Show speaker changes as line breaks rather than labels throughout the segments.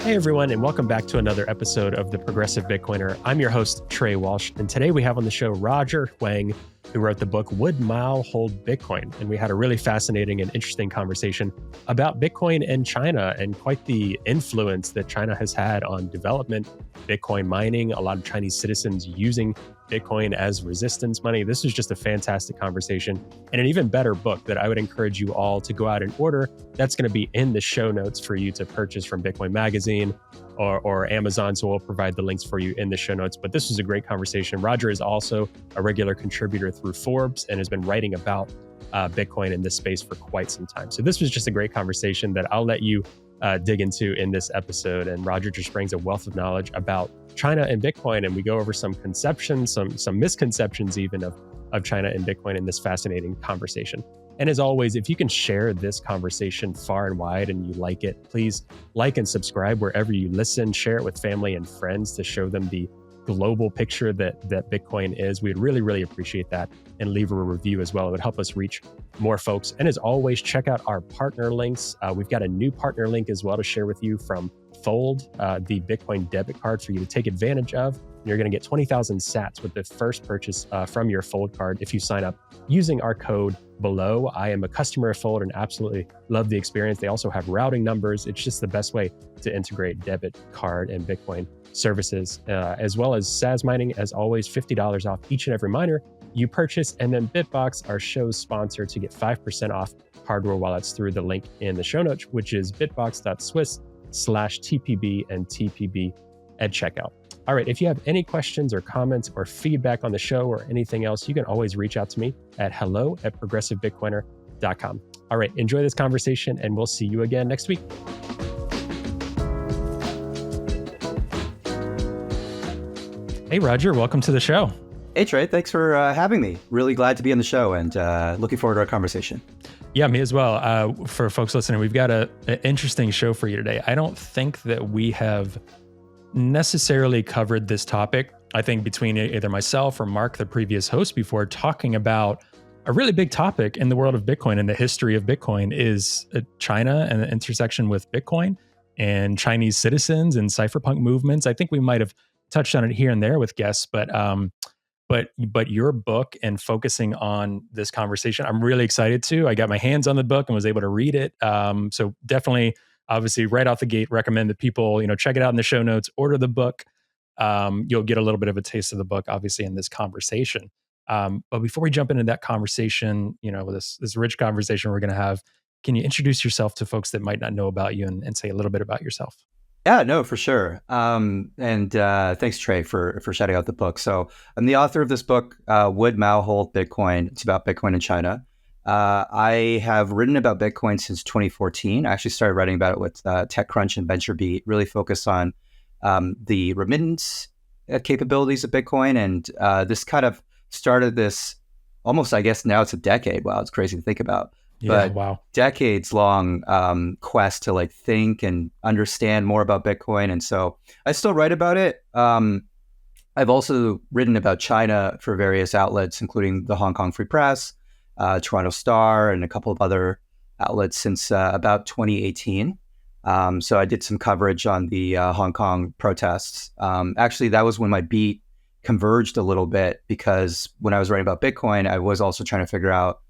Hey everyone, and welcome back to another episode of The Progressive Bitcoiner. I'm your host, Trey Walsh, and today we have on the show Roger Huang, who wrote the book, Would Mao Hold Bitcoin? And we had a really fascinating and interesting conversation about Bitcoin and China and quite the influence that China has had on development, Bitcoin mining, a lot of Chinese citizens using Bitcoin as resistance money. This is just a fantastic conversation and an even better book that I would encourage you all to go out and order. That's going to be in the show notes for you to purchase from Bitcoin Magazine or Amazon. So we'll provide the links for you in the show notes. But this was a great conversation. Roger is also a regular contributor through Forbes and has been writing about Bitcoin in this space for quite some time. So this was just a great conversation that I'll let you dig into in this episode. And Roger just brings a wealth of knowledge about China and Bitcoin, and we go over some conceptions, some misconceptions even of China and Bitcoin in this fascinating conversation. And as always, if you can share this conversation far and wide and you like it, please like and subscribe wherever you listen. Share it with family and friends to show them the global picture that Bitcoin is. We'd really, really appreciate that. And leave a review as well. It would help us reach more folks. And as always, check out our partner links. We've got a new partner link as well to share with you from Fold, the Bitcoin debit card for you to take advantage of. You're going to get 20,000 sats with the first purchase from your Fold card if you sign up using our code below. I am a customer of Fold and absolutely love the experience. They also have routing numbers. It's just the best way to integrate debit card and Bitcoin services, as well as SaaS mining. As always, $50 off each and every miner you purchase. And then Bitbox, our show's sponsor, to get 5% off hardware wallets through the link in the show notes, which is bitbox.swiss/TPB and TPB at checkout. All right, if you have any questions or comments or feedback on the show or anything else, you can always reach out to me at hello@progressivebitcoiner.com. All right, enjoy this conversation and we'll see you again next week. Hey, Roger, welcome to the show.
Hey, Trey, thanks for having me. Really glad to be on the show and looking forward to our conversation.
Yeah, me as well. For folks listening, we've got an interesting show for you today. I don't think that we have necessarily covered this topic. I think between either myself or Mark, the previous host before, talking about a really big topic in the world of Bitcoin and the history of Bitcoin is China and the intersection with Bitcoin and Chinese citizens and cypherpunk movements. I think we might have touched on it here and there with guests, but your book and focusing on this conversation, I'm really excited to. I got my hands on the book and was able to read it. So definitely, obviously, right off the gate, recommend that people, check it out in the show notes, order the book. You'll get a little bit of a taste of the book, obviously, in this conversation. But before we jump into that conversation, this rich conversation we're going to have, can you introduce yourself to folks that might not know about you and say a little bit about yourself?
Yeah, no, for sure. And thanks, Trey, for shouting out the book. So I'm the author of this book, Would Mao Hold Bitcoin? It's about Bitcoin in China. I have written about Bitcoin since 2014. I actually started writing about it with TechCrunch and VentureBeat, really focused on the remittance capabilities of Bitcoin. And this kind of started this almost, I guess now it's a decade. Wow, it's crazy to think about.
Yeah,
But
wow.
decades long quest to think and understand more about Bitcoin. And so I still write about it. I've also written about China for various outlets, including the Hong Kong Free Press, Toronto Star, and a couple of other outlets since about 2018. So I did some coverage on the Hong Kong protests. Actually, that was when my beat converged a little bit, because when I was writing about Bitcoin, I was also trying to figure out,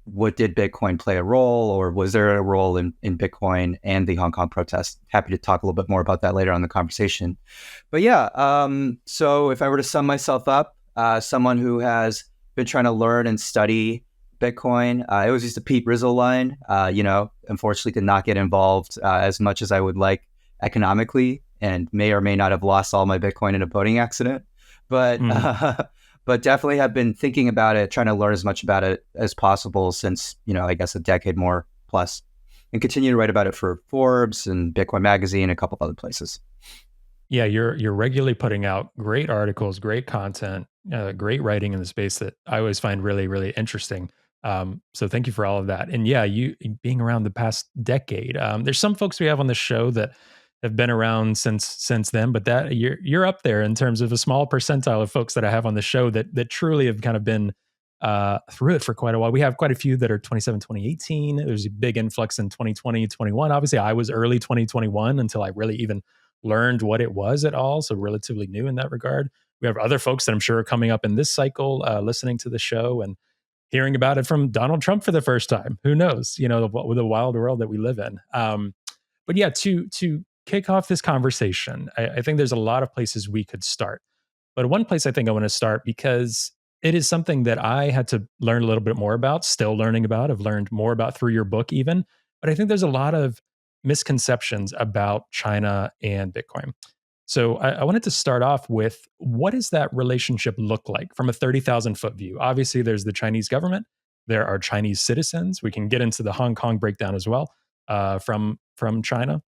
what did Bitcoin play a role, or was there a role in Bitcoin and the Hong Kong protests? Happy to talk a little bit more about that later on in the conversation. But yeah, so if I were to sum myself up, someone who has been trying to learn and study Bitcoin, it was just a Pete Rizzo line, unfortunately did not get involved as much as I would like economically, and may or may not have lost all my Bitcoin in a boating accident. But but definitely have been thinking about it, trying to learn as much about it as possible since, I guess a decade more plus, and continue to write about it for Forbes and Bitcoin Magazine and a couple of other places.
Yeah, you're regularly putting out great articles, great content, great writing in the space that I always find really, really interesting. So thank you for all of that. And yeah, you being around the past decade. There's some folks we have on the show that have been around since then, but that you're up there in terms of a small percentile of folks that I have on the show that truly have kind of been through it for quite a while. We have quite a few that are 27, 2018. There's a big influx in 2020, 21. Obviously, I was early 2021 until I really even learned what it was at all. So relatively new in that regard. We have other folks that I'm sure are coming up in this cycle, listening to the show and hearing about it from Donald Trump for the first time. Who knows? The wild world that we live in. But yeah, to kick off this conversation, I think there's a lot of places we could start. But one place I think I want to start, because it is something that I had to learn a little bit more about, still learning about. I've learned more about through your book even. But I think there's a lot of misconceptions about China and Bitcoin. So I wanted to start off with, what does that relationship look like from a 30,000 foot view? Obviously, there's the Chinese government. There are Chinese citizens. We can get into the Hong Kong breakdown as well, from China.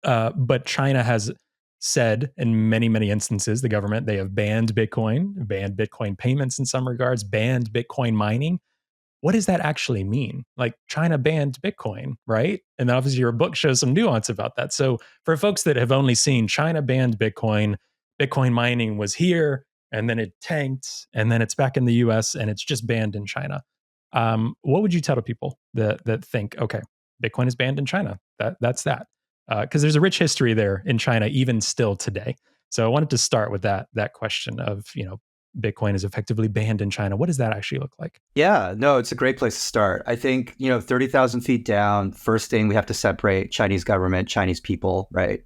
But China has said in many, many instances, the government, they have banned Bitcoin payments in some regards, banned Bitcoin mining. What does that actually mean? Like, China banned Bitcoin, right? And then obviously your book shows some nuance about that. So for folks that have only seen China banned Bitcoin, Bitcoin mining was here, and then it tanked, and then it's back in the US and it's just banned in China. What would you tell to people that think, okay, Bitcoin is banned in China? That's that. Because there's a rich history there in China, even still today. So I wanted to start with that question of, Bitcoin is effectively banned in China. What does that actually look like?
Yeah, no, it's a great place to start. I think, 30,000 feet down, first thing we have to separate Chinese government, Chinese people, right?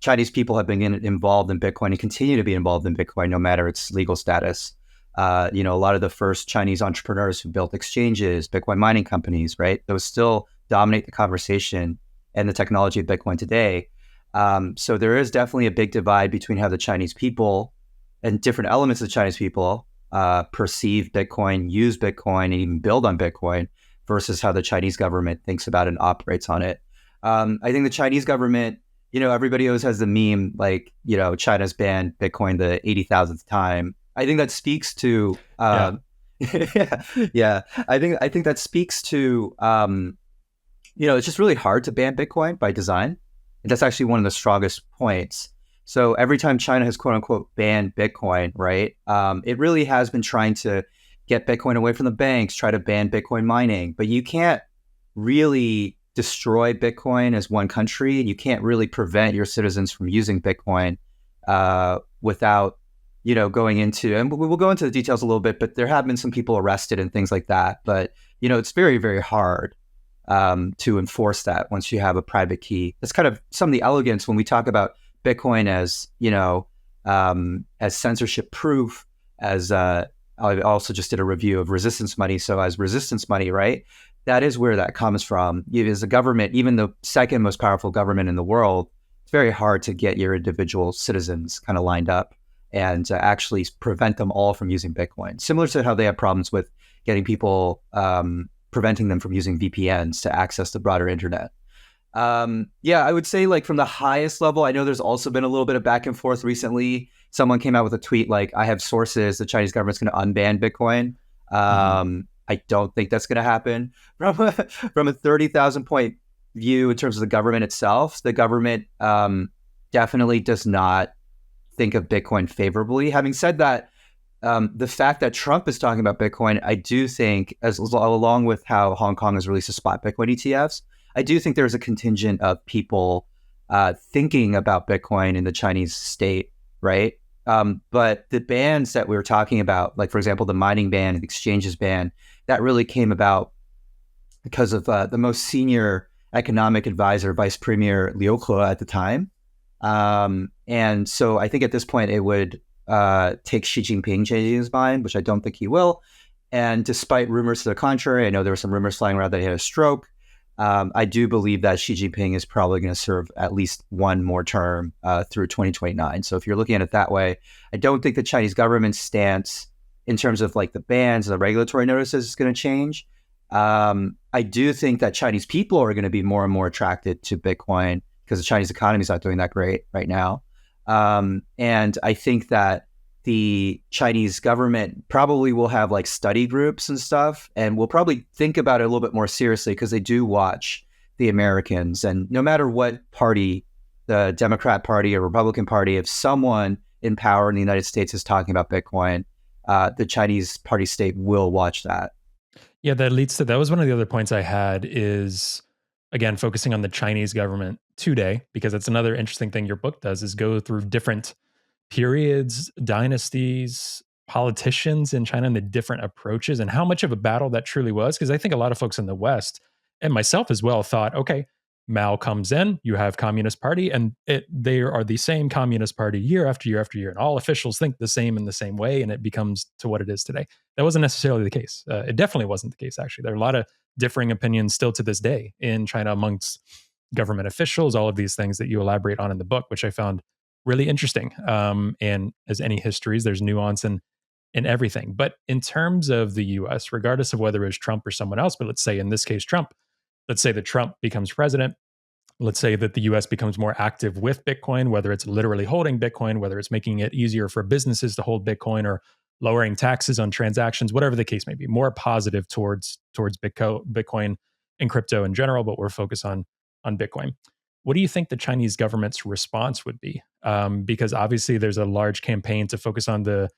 Chinese people have been involved in Bitcoin and continue to be involved in Bitcoin, no matter its legal status. A lot of the first Chinese entrepreneurs who built exchanges, Bitcoin mining companies, right? Those still dominate the conversation and the technology of Bitcoin today. So there is definitely a big divide between how the Chinese people and different elements of Chinese people perceive Bitcoin, use Bitcoin, and even build on Bitcoin, versus how the Chinese government thinks about it and operates on it. I think the Chinese government, everybody always has the meme, like, China's banned Bitcoin the 80,000th time. I think that speaks to, yeah. I think that speaks to, it's just really hard to ban Bitcoin by design. And that's actually one of the strongest points. So every time China has quote unquote banned Bitcoin, right, it really has been trying to get Bitcoin away from the banks, try to ban Bitcoin mining. But you can't really destroy Bitcoin as one country. You can't really prevent your citizens from using Bitcoin without, going into, and we'll go into the details a little bit, but there have been some people arrested and things like that. But, it's very, very hard to enforce that once you have a private key. That's kind of some of the elegance when we talk about Bitcoin as, as censorship proof, as I also just did a review of resistance money. So as resistance money, right? That is where that comes from. As a government, even the second most powerful government in the world, it's very hard to get your individual citizens kind of lined up and to actually prevent them all from using Bitcoin. Similar to how they have problems with getting people, preventing them from using VPNs to access the broader internet. I would say, like, from the highest level, I know there's also been a little bit of back and forth recently. Someone came out with a tweet like, I have sources, the Chinese government's going to unban Bitcoin. I don't think that's going to happen. From a 30,000 point view in terms of the government itself, the government definitely does not think of Bitcoin favorably. Having said that, the fact that Trump is talking about Bitcoin, I do think, along with how Hong Kong has released a spot Bitcoin ETFs, I do think there's a contingent of people thinking about Bitcoin in the Chinese state, right? But the bans that we were talking about, like, for example, the mining ban, the exchanges ban, that really came about because of the most senior economic advisor, Vice Premier Liu He at the time. And so I think at this point it would take Xi Jinping changing his mind, which I don't think he will. And despite rumors to the contrary, I know there were some rumors flying around that he had a stroke. I do believe that Xi Jinping is probably going to serve at least one more term through 2029. So if you're looking at it that way, I don't think the Chinese government's stance in terms of, like, the bans and the regulatory notices is going to change. I do think that Chinese people are going to be more and more attracted to Bitcoin because the Chinese economy is not doing that great right now. And I think that the Chinese government probably will have, like, study groups and stuff, and will probably think about it a little bit more seriously because they do watch the Americans. And no matter what party, the Democrat Party or Republican Party, if someone in power in the United States is talking about Bitcoin, the Chinese party state will watch that.
Yeah, that was one of the other points I had is, again, focusing on the Chinese government today, because it's another interesting thing your book does is go through different periods, dynasties, politicians in China and the different approaches and how much of a battle that truly was. Because I think a lot of folks in the West and myself as well thought, okay, Mao comes in, you have Communist Party, and they are the same Communist Party year after year after year, and all officials think the same in the same way, and it becomes to what it is today. That wasn't necessarily the case. It definitely wasn't the case, actually. There are a lot of differing opinions still to this day in China amongst government officials, all of these things that you elaborate on in the book, which I found really interesting. And as any histories, there's nuance in everything. But in terms of the US, regardless of whether it's Trump or someone else, but let's say in this case, Trump, let's say that Trump becomes president. Let's say that the US becomes more active with Bitcoin, whether it's literally holding Bitcoin, whether it's making it easier for businesses to hold Bitcoin or lowering taxes on transactions, whatever the case may be, more positive towards Bitcoin and crypto in general, but we're focused on Bitcoin. What do you think the Chinese government's response would be? Because obviously there's a large campaign to focus on the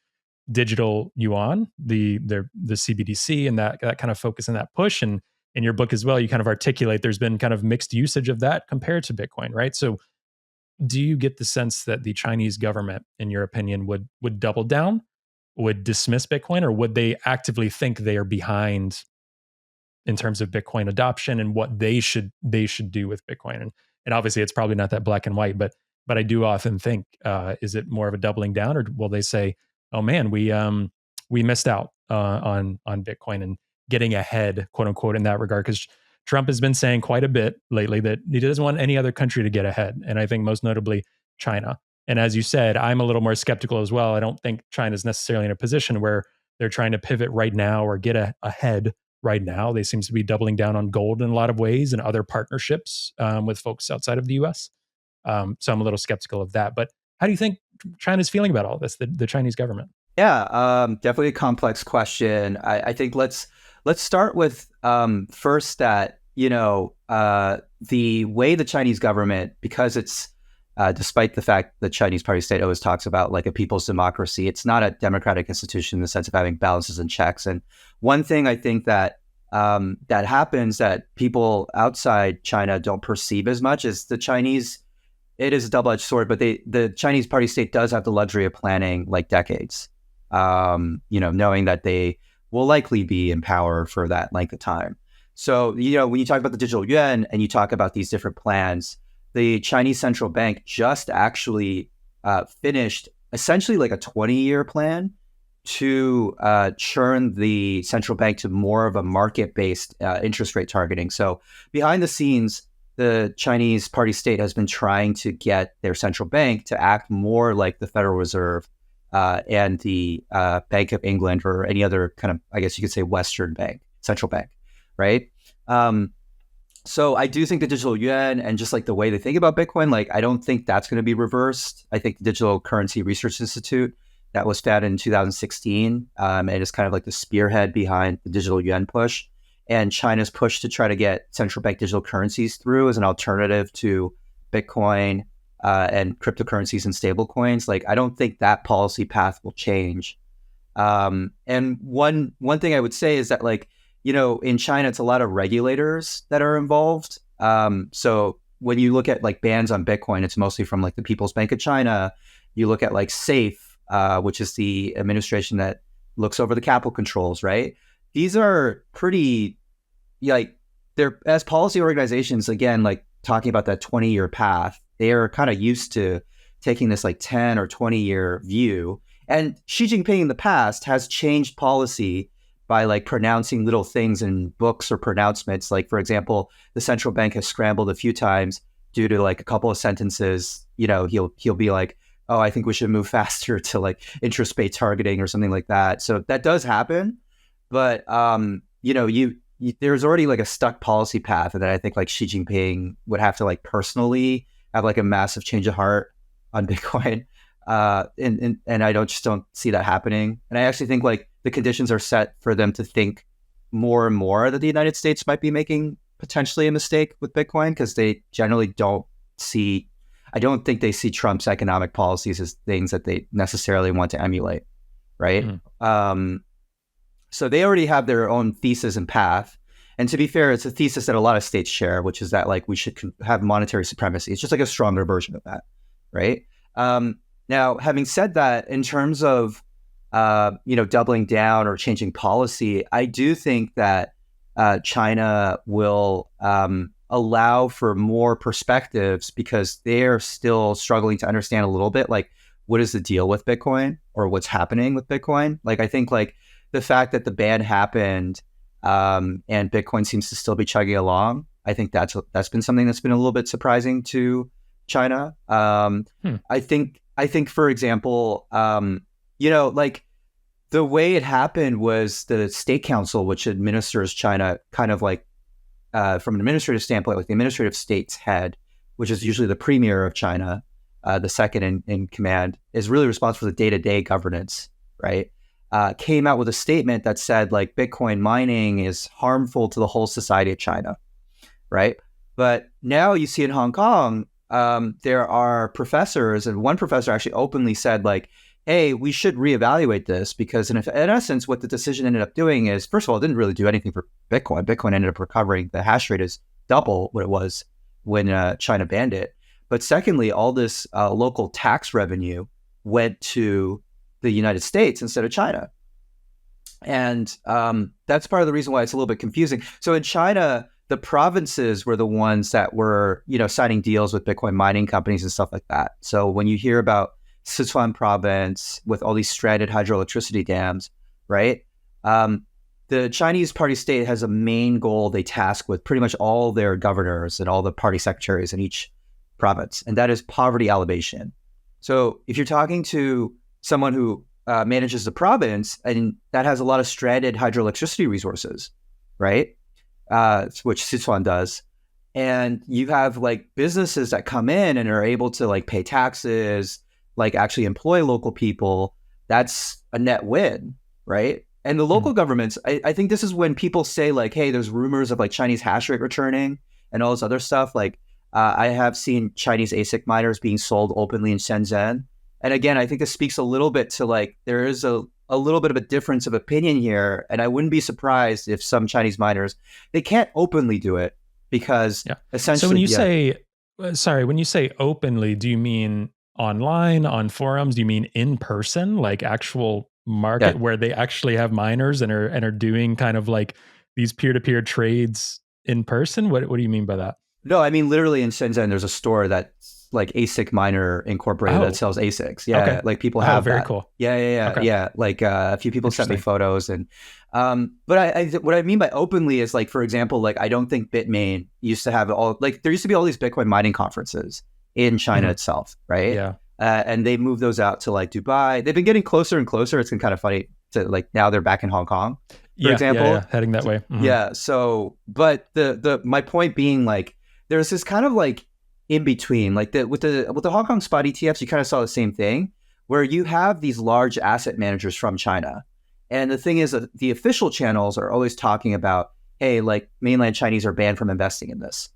digital yuan, the CBDC, and that kind of focus and that push. And in your book as well, you kind of articulate there's been kind of mixed usage of that compared to Bitcoin, right? So do you get the sense that the Chinese government, in your opinion, would double down, would dismiss Bitcoin, or would they actively think they are behind in terms of Bitcoin adoption and what they should do with Bitcoin? And obviously it's probably not that black and white, but I do often think, is it more of a doubling down, or will they say, oh man, we missed out on Bitcoin and getting ahead, quote unquote, in that regard? Because Trump has been saying quite a bit lately that he doesn't want any other country to get ahead, and I think most notably China. And as you said, I'm a little more skeptical as well. I don't think China's necessarily in a position where they're trying to pivot right now or get ahead right now. They seem to be doubling down on gold in a lot of ways and other partnerships with folks outside of the US. So I'm a little skeptical of that. But how do you think China's feeling about all this, the Chinese government?
Yeah, definitely a complex question. I think let's start with first that, the way the Chinese government, because it's despite the fact the Chinese party state always talks about like a people's democracy, it's not a democratic institution in the sense of having balances and checks. And one thing I think that that happens that people outside China don't perceive as much is the Chinese. It is a double-edged sword, but the Chinese party state does have the luxury of planning like decades. Knowing that they will likely be in power for that length of time. So, when you talk about the digital yuan and you talk about these different plans, the Chinese central bank just actually finished essentially like a 20-year plan to churn the central bank to more of a market-based interest rate targeting. So behind the scenes, the Chinese party state has been trying to get their central bank to act more like the Federal Reserve and the Bank of England or any other kind of, I guess you could say, Western bank, central bank, right? So I do think the digital yuan and just like the way they think about Bitcoin, like I don't think that's going to be reversed. I think the Digital Currency Research Institute that was founded in 2016, it is kind of like the spearhead behind the digital yuan push and China's push to try to get central bank digital currencies through as an alternative to Bitcoin and cryptocurrencies and stablecoins. Like I don't think that policy path will change. And one thing I would say is that like, in China, it's a lot of regulators that are involved. So when you look at like bans on Bitcoin, it's mostly from like the People's Bank of China. You look at like SAFE, which is the administration that looks over the capital controls, right? These are pretty, like, they're as policy organizations, again, like talking about that 20-year path, they are kind of used to taking this like 10 or 20-year view. And Xi Jinping in the past has changed policy by like pronouncing little things in books or pronouncements. Like, for example, the central bank has scrambled a few times due to like a couple of sentences. He'll be like, oh, I think we should move faster to like interest rate targeting or something like that. So that does happen. But, there's already like a stuck policy path. And then I think like Xi Jinping would have to like personally have like a massive change of heart on Bitcoin. And I just don't see that happening. And I actually think like the conditions are set for them to think more and more that the United States might be making potentially a mistake with Bitcoin, because they generally I don't think they see Trump's economic policies as things that they necessarily want to emulate. right?
Mm.
So they already have their own thesis and path. And to be fair, it's a thesis that a lot of states share, which is that like we should have monetary supremacy. It's just like a stronger version of that, right? Now, having said that, in terms of doubling down or changing policy, I do think that China will allow for more perspectives because they're still struggling to understand a little bit like what is the deal with Bitcoin or what's happening with Bitcoin. Like I think like the fact that the ban happened and Bitcoin seems to still be chugging along, I think that's been something that's been a little bit surprising to China. I think for example, like the way it happened was the State Council, which administers China, kind of like from an administrative standpoint, like the administrative state's head, which is usually the premier of China, the second in command, is really responsible for the day-to-day governance, right? Came out with a statement that said like Bitcoin mining is harmful to the whole society of China, right? But now you see in Hong Kong, there are professors, and one professor actually openly said like, hey, we should reevaluate this because in essence, what the decision ended up doing is, first of all, it didn't really do anything for Bitcoin. Bitcoin ended up recovering. The hash rate is double what it was when China banned it. But secondly, all this local tax revenue went to the United States instead of China. And that's part of the reason why it's a little bit confusing. So in China, the provinces were the ones that were, signing deals with Bitcoin mining companies and stuff like that. So when you hear about Sichuan province with all these stranded hydroelectricity dams, right? The Chinese party state has a main goal they task with pretty much all their governors and all the party secretaries in each province, and that is poverty alleviation. So if you're talking to someone who manages the province and that has a lot of stranded hydroelectricity resources, right? Which Sichuan does. And you have like businesses that come in and are able to like pay taxes, like actually employ local people. That's a net win, right? And the local governments, I think this is when people say like, hey, there's rumors of like Chinese hash rate returning and all this other stuff. Like I have seen Chinese ASIC miners being sold openly in Shenzhen. And again, I think this speaks a little bit to like, there is a little bit of a difference of opinion here. And I wouldn't be surprised if some Chinese miners, they can't openly do it because essentially.
So when you say openly, do you mean online, on forums? Do you mean in person, like actual market where they actually have miners and are doing kind of like these peer-to-peer trades in person? What do you mean by that?
No, I mean literally in Shenzhen, there's a store that's like ASIC Miner Incorporated that sells ASICs. Yeah, okay. Like people have
very
that.
Cool.
Yeah. Like a few people sent me photos, and but I what I mean by openly is like, for example, like I don't think Bitmain used to have there used to be all these Bitcoin mining conferences in China itself, right?
Yeah.
And they moved those out to like Dubai. They've been getting closer and closer. It's been kind of funny to like now they're back in Hong Kong, for example.
Heading that way. Mm-hmm.
Yeah. So, but my point being like, there's this kind of like in between, like with the Hong Kong spot ETFs, you kind of saw the same thing where you have these large asset managers from China. And the thing is that the official channels are always talking about, hey, like mainland Chinese are banned from investing in this.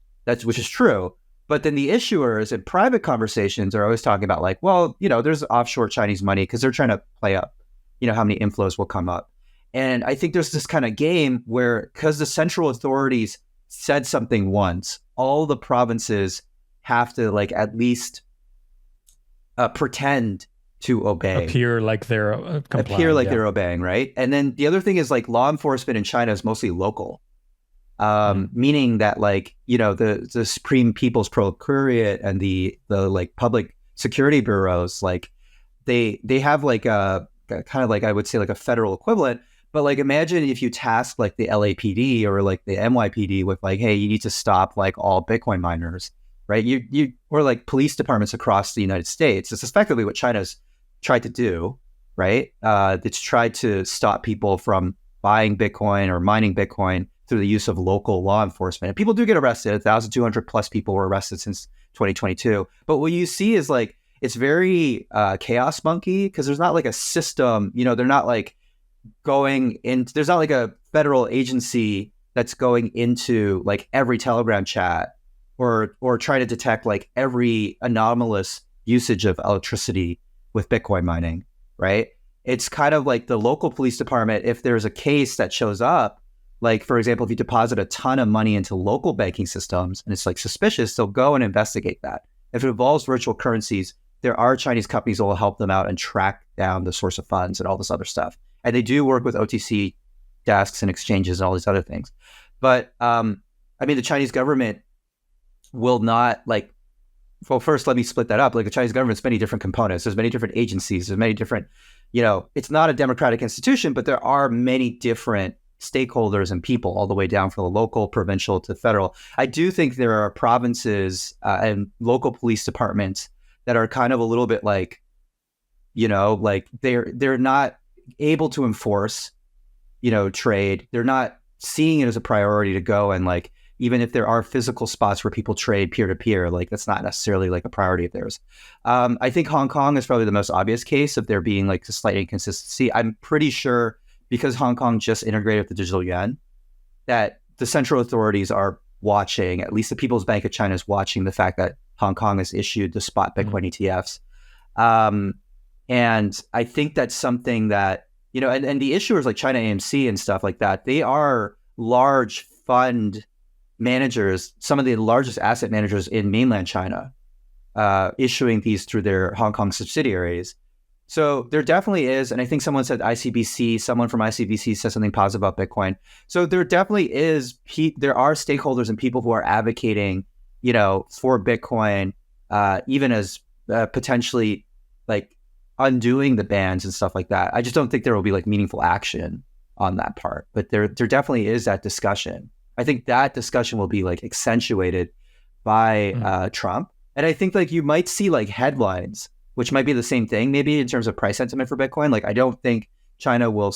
Which is true. But then the issuers in private conversations are always talking about like, well, there's offshore Chinese money because they're trying to play up, how many inflows will come up. And I think there's this kind of game where, because the central authorities said something once, all the provinces have to like at least pretend to obey.
Appear like they're
they're obeying, right? And then the other thing is like law enforcement in China is mostly local. Meaning that like, the Supreme People's Procuratorate and the like public security bureaus, like they have like a kind of like, I would say like a federal equivalent, but like imagine if you task like the LAPD or like the NYPD with like, hey, you need to stop like all Bitcoin miners, right? You or like police departments across the United States. It's effectively what China's tried to do, right? It's tried to stop people from buying Bitcoin or mining Bitcoin through the use of local law enforcement. And people do get arrested. 1,200 plus people were arrested since 2022. But what you see is like, it's very chaos monkey because there's not like a system, they're not like going in, there's not like a federal agency that's going into like every Telegram chat or try to detect like every anomalous usage of electricity with Bitcoin mining, right? it's kind of like the local police department, if there's a case that shows up, like, for example, if you deposit a ton of money into local banking systems and it's like suspicious, they'll go and investigate that. If it involves virtual currencies, there are Chinese companies that will help them out and track down the source of funds and all this other stuff. And they do work with OTC desks and exchanges and all these other things. But the Chinese government will not well, first, let me split that up. Like, the Chinese government's many different components. There's many different agencies. There's many different, it's not a democratic institution, but there are many different stakeholders and people all the way down from the local, provincial to federal. I do think there are provinces and local police departments that are kind of a little bit they're not able to enforce, trade. They're not seeing it as a priority to go and even if there are physical spots where people trade peer-to-peer, that's not necessarily a priority of theirs. I think Hong Kong is probably the most obvious case of there being a slight inconsistency. I'm pretty sure because Hong Kong just integrated with the digital yuan, that the central authorities are watching, at least the People's Bank of China is watching the fact that Hong Kong has issued the spot Bitcoin ETFs. And I think that's something that, and the issuers like China AMC and stuff like that, they are large fund managers, some of the largest asset managers in mainland China, issuing these through their Hong Kong subsidiaries. So there definitely is, and I think someone said ICBC, someone from ICBC said something positive about Bitcoin. So there definitely is, there are stakeholders and people who are advocating, for Bitcoin, even as potentially undoing the bans and stuff like that. I just don't think there will be meaningful action on that part, but there definitely is that discussion. I think that discussion will be accentuated by Trump. And I think you might see headlines, which might be the same thing, maybe in terms of price sentiment for Bitcoin. I don't think China will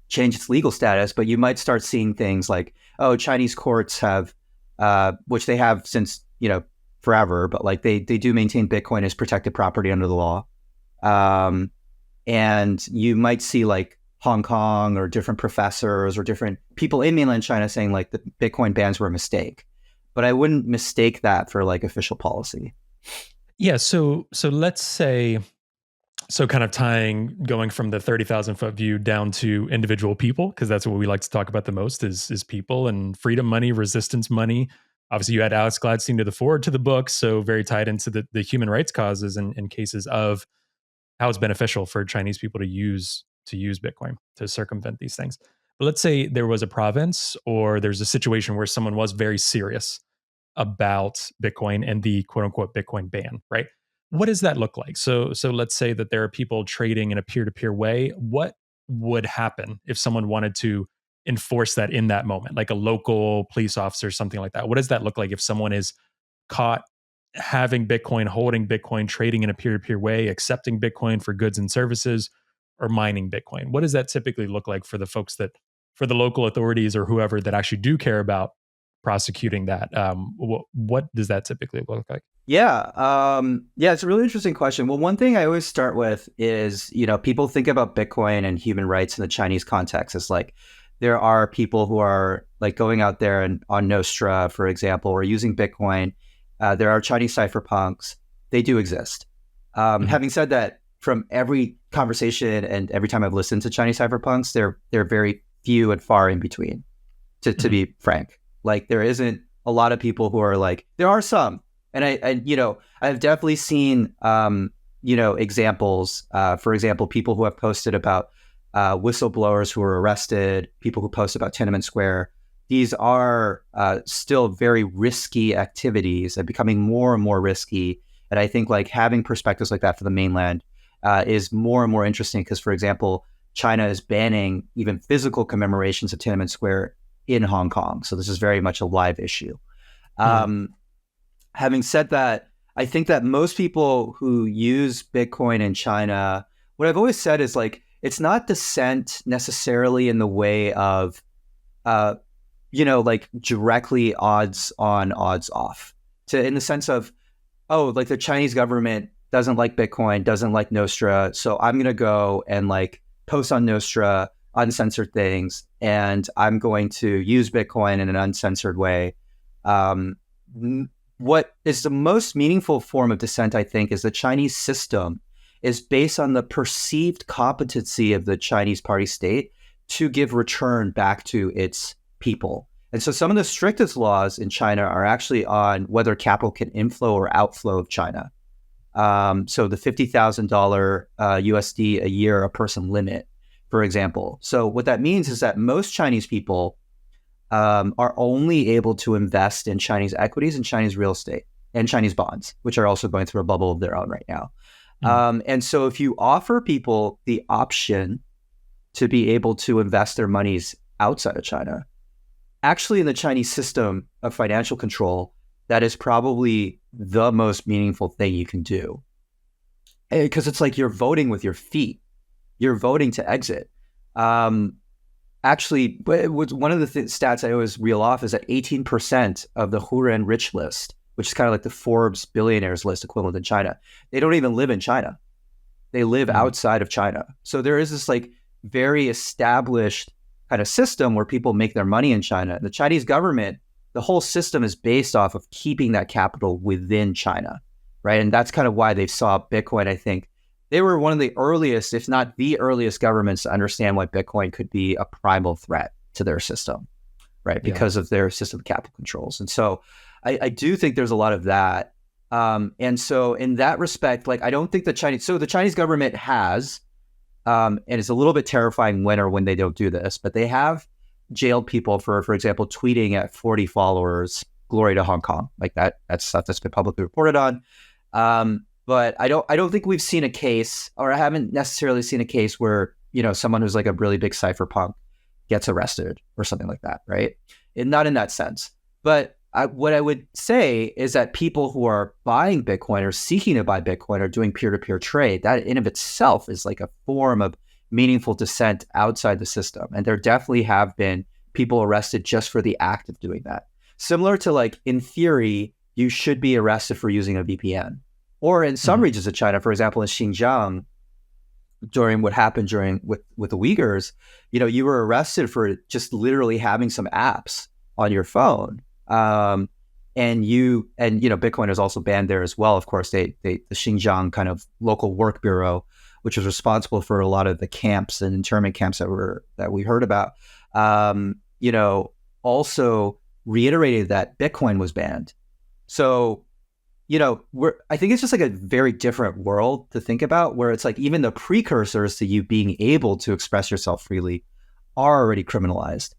change its legal status, but you might start seeing things Chinese courts have, which they have since, forever, but they do maintain Bitcoin as protected property under the law. And you might see Hong Kong or different professors or different people in mainland China saying the Bitcoin bans were a mistake. But I wouldn't mistake that for official policy.
Yeah. So let's say, kind of going from the 30,000 foot view down to individual people, because that's what we like to talk about the most is people and freedom money, resistance money. Obviously, you had Alex Gladstein to the forward to the book, so very tied into the human rights causes and cases of how it's beneficial for Chinese people to use Bitcoin to circumvent these things. But let's say there was a province or there's a situation where someone was very serious about Bitcoin and the quote unquote Bitcoin ban, right? What does that look like? So let's say that there are people trading in a peer-to-peer way. What would happen if someone wanted to enforce that in that moment, like a local police officer, something like that? What does that look like if someone is caught having Bitcoin, holding Bitcoin, trading in a peer-to-peer way, accepting Bitcoin for goods and services, or mining Bitcoin? What does that typically look like for the folks for the local authorities or whoever that actually do care about prosecuting that? What does that typically look like?
Yeah. It's a really interesting question. Well, one thing I always start with is, people think about Bitcoin and human rights in the Chinese context as there are people who are going out there and on Nostra, for example, or using Bitcoin. There are Chinese cypherpunks. They do exist. Having said that, from every conversation and every time I've listened to Chinese cypherpunks, they're very few and far in between, to be frank. There isn't a lot of people who are there are some. And I've definitely seen, examples, for example, people who have posted about whistleblowers who were arrested, people who post about Tiananmen Square. These are still very risky activities and becoming more and more risky. And I think having perspectives like that for the mainland is more and more interesting because, for example, China is banning even physical commemorations of Tiananmen Square in Hong Kong. So this is very much a live issue. Having said that, I think that most people who use Bitcoin in China, what I've always said is it's not dissent necessarily in the way of, directly odds on, odds off, in the sense of, the Chinese government doesn't like Bitcoin, doesn't like Nostra. So I'm going to go and post on Nostra uncensored things, and I'm going to use Bitcoin in an uncensored way. What is the most meaningful form of dissent, I think, is the Chinese system is based on the perceived competency of the Chinese party state to give return back to its people. And so some of the strictest laws in China are actually on whether capital can inflow or outflow of China. So the $50,000 USD a year a person limit, for example. So what that means is that most Chinese people are only able to invest in Chinese equities and Chinese real estate and Chinese bonds, which are also going through a bubble of their own right now. And so if you offer people the option to be able to invest their monies outside of China, actually in the Chinese system of financial control, that is probably the most meaningful thing you can do. Because it's like you're voting with your feet. You're voting to exit. Actually, one of the stats I always reel off is that 18% of the Huren rich list, which is kind of like the Forbes billionaires list equivalent in China, they don't even live in China. They live outside of China. So there is this like very established kind of system where people make their money in China. The Chinese government, the whole system is based off of keeping that capital within China, right? And that's kind of why they saw Bitcoin, I think. They were one of the earliest, if not the earliest governments to understand why Bitcoin could be a primal threat to their system, right? Because of their system of capital controls. And so I do think there's a lot of that. And so in that respect, like, I don't think the Chinese government has, and it's a little bit terrifying when they don't do this, but they have jailed people for example, tweeting at 40 followers, glory to Hong Kong, like that's stuff that's been publicly reported on. But I don't think we've seen a case, or I haven't necessarily seen a case where, someone who's like a really big cypherpunk gets arrested or something like that, right? And not in that sense. But what I would say is that people who are buying Bitcoin or seeking to buy Bitcoin or doing peer-to-peer trade, that in of itself is like a form of meaningful dissent outside the system. And there definitely have been people arrested just for the act of doing that. Similar to, like, in theory, you should be arrested for using a VPN. Or in some regions of China, for example, in Xinjiang, during what happened with the Uyghurs, you were arrested for just literally having some apps on your phone. And Bitcoin is also banned there as well. Of course, the Xinjiang kind of local work bureau, which was responsible for a lot of the camps and internment camps that we heard about, also reiterated that Bitcoin was banned. So, I think it's just like a very different world to think about, where it's like even the precursors to you being able to express yourself freely are already criminalized.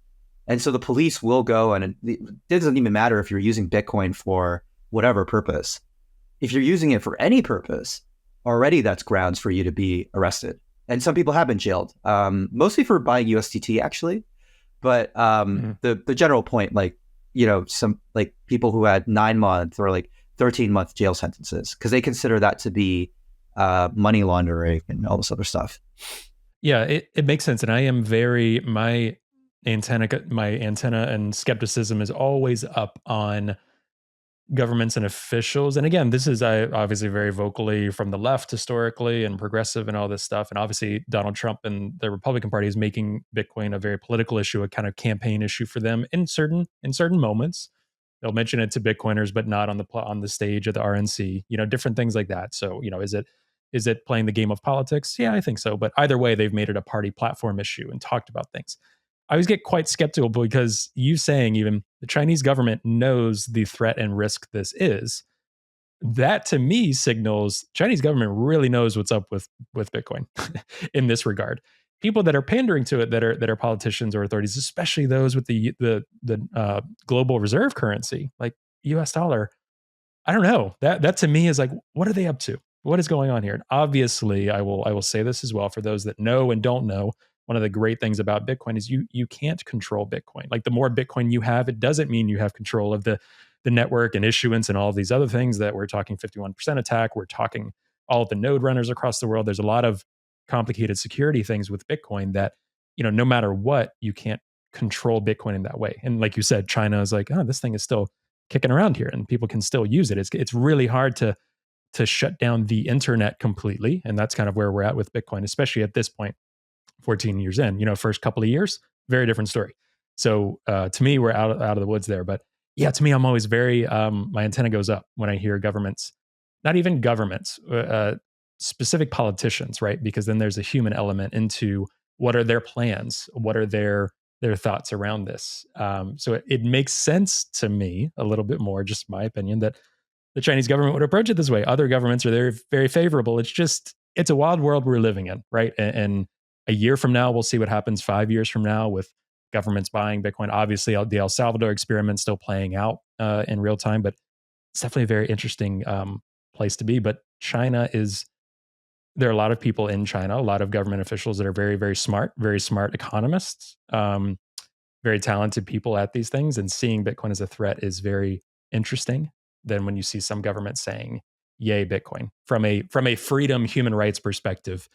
And so the police will go, and it doesn't even matter if you're using Bitcoin for whatever purpose. If you're using it for any purpose, already that's grounds for you to be arrested. And some people have been jailed, mostly for buying USDT, actually. But the general point, like, some like people who had 9-month or like 13-month jail sentences, because they consider that to be money laundering and all this other stuff.
Yeah, it makes sense. And I am my antenna and skepticism is always up on governments and officials. And again, this is obviously very vocally from the left historically and progressive and all this stuff. And obviously Donald Trump and the Republican Party is making Bitcoin a very political issue, a kind of campaign issue for them in certain moments. They'll mention it to Bitcoiners, but not on the stage of the RNC, different things like that. So, is it playing the game of politics? Yeah, I think so. But either way, they've made it a party platform issue and talked about things. I always get quite skeptical because you saying even the Chinese government knows the threat and risk this is. That to me signals Chinese government really knows what's up with Bitcoin in this regard. People that are pandering to it, that are politicians or authorities, especially those with the global reserve currency like U.S. dollar. I don't know. That to me is like, what are they up to? What is going on here? And obviously, I will say this as well for those that know and don't know. One of the great things about Bitcoin is you can't control Bitcoin. Like, the more Bitcoin you have, it doesn't mean you have control of the network and issuance and all of these other things that we're talking 51% attack. We're talking all of the node runners across the world. There's a lot of complicated security things with Bitcoin that, no matter what, you can't control Bitcoin in that way. And like you said, China is like, oh, this thing is still kicking around here and people can still use it. It's really hard to shut down the internet completely. And that's kind of where we're at with Bitcoin, especially at this point, 14 years in. First couple of years, very different story. So to me, we're out of the woods there. But yeah, to me, I'm always very, my antenna goes up when I hear governments, not even governments, specific politicians, right? Because then there's a human element into what are their plans, what are their thoughts around this. So it makes sense to me a little bit more, just my opinion, that the Chinese government would approach it this way. Other governments are very, very favorable. It's a wild world we're living in, right? And a year from now, we'll see what happens 5 years from now with governments buying Bitcoin. Obviously, the El Salvador experiment still playing out in real time, but it's definitely a very interesting place to be. But there are a lot of people in China, a lot of government officials that are very, very smart economists, very talented people at these things. And seeing Bitcoin as a threat is very interesting than when you see some government saying, yay, Bitcoin. From a freedom, human rights perspective,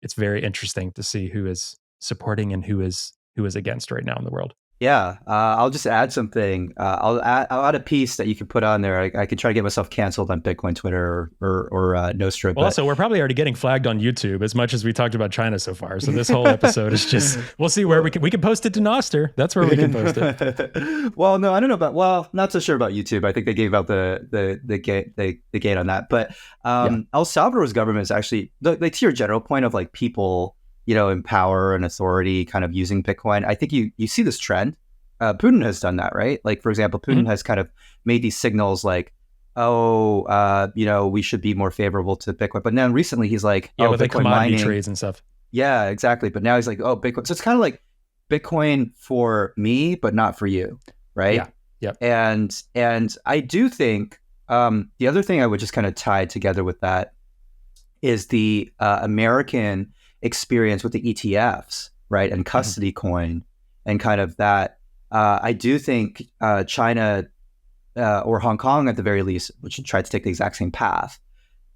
it's very interesting to see who is supporting and who is against right now in the world.
Yeah, I'll just add something. I'll add a piece that you can put on there. I could try to get myself canceled on Bitcoin Twitter or Nostra.
Well, also, we're probably already getting flagged on YouTube as much as we talked about China so far. So this whole episode is just, we'll see where we can post it to Noster. That's where we can post it.
Well, no, I don't know not so sure about YouTube. I think they gave out the gate on that. But El Salvador's government is actually, like to your general point of like people, in power and authority kind of using Bitcoin. I think you see this trend. Putin has done that, right? Like, for example, Putin has kind of made these signals like, we should be more favorable to Bitcoin. But now recently he's like,
with
Bitcoin
commodity
mining
trades and stuff.
Yeah, exactly. But now he's like, Bitcoin. So it's kind of like Bitcoin for me, but not for you, right?
Yeah.
And I do think the other thing I would just kind of tie together with that is the American experience with the ETFs, right? And custody coin and kind of that. I do think China or Hong Kong at the very least, which tried to take the exact same path,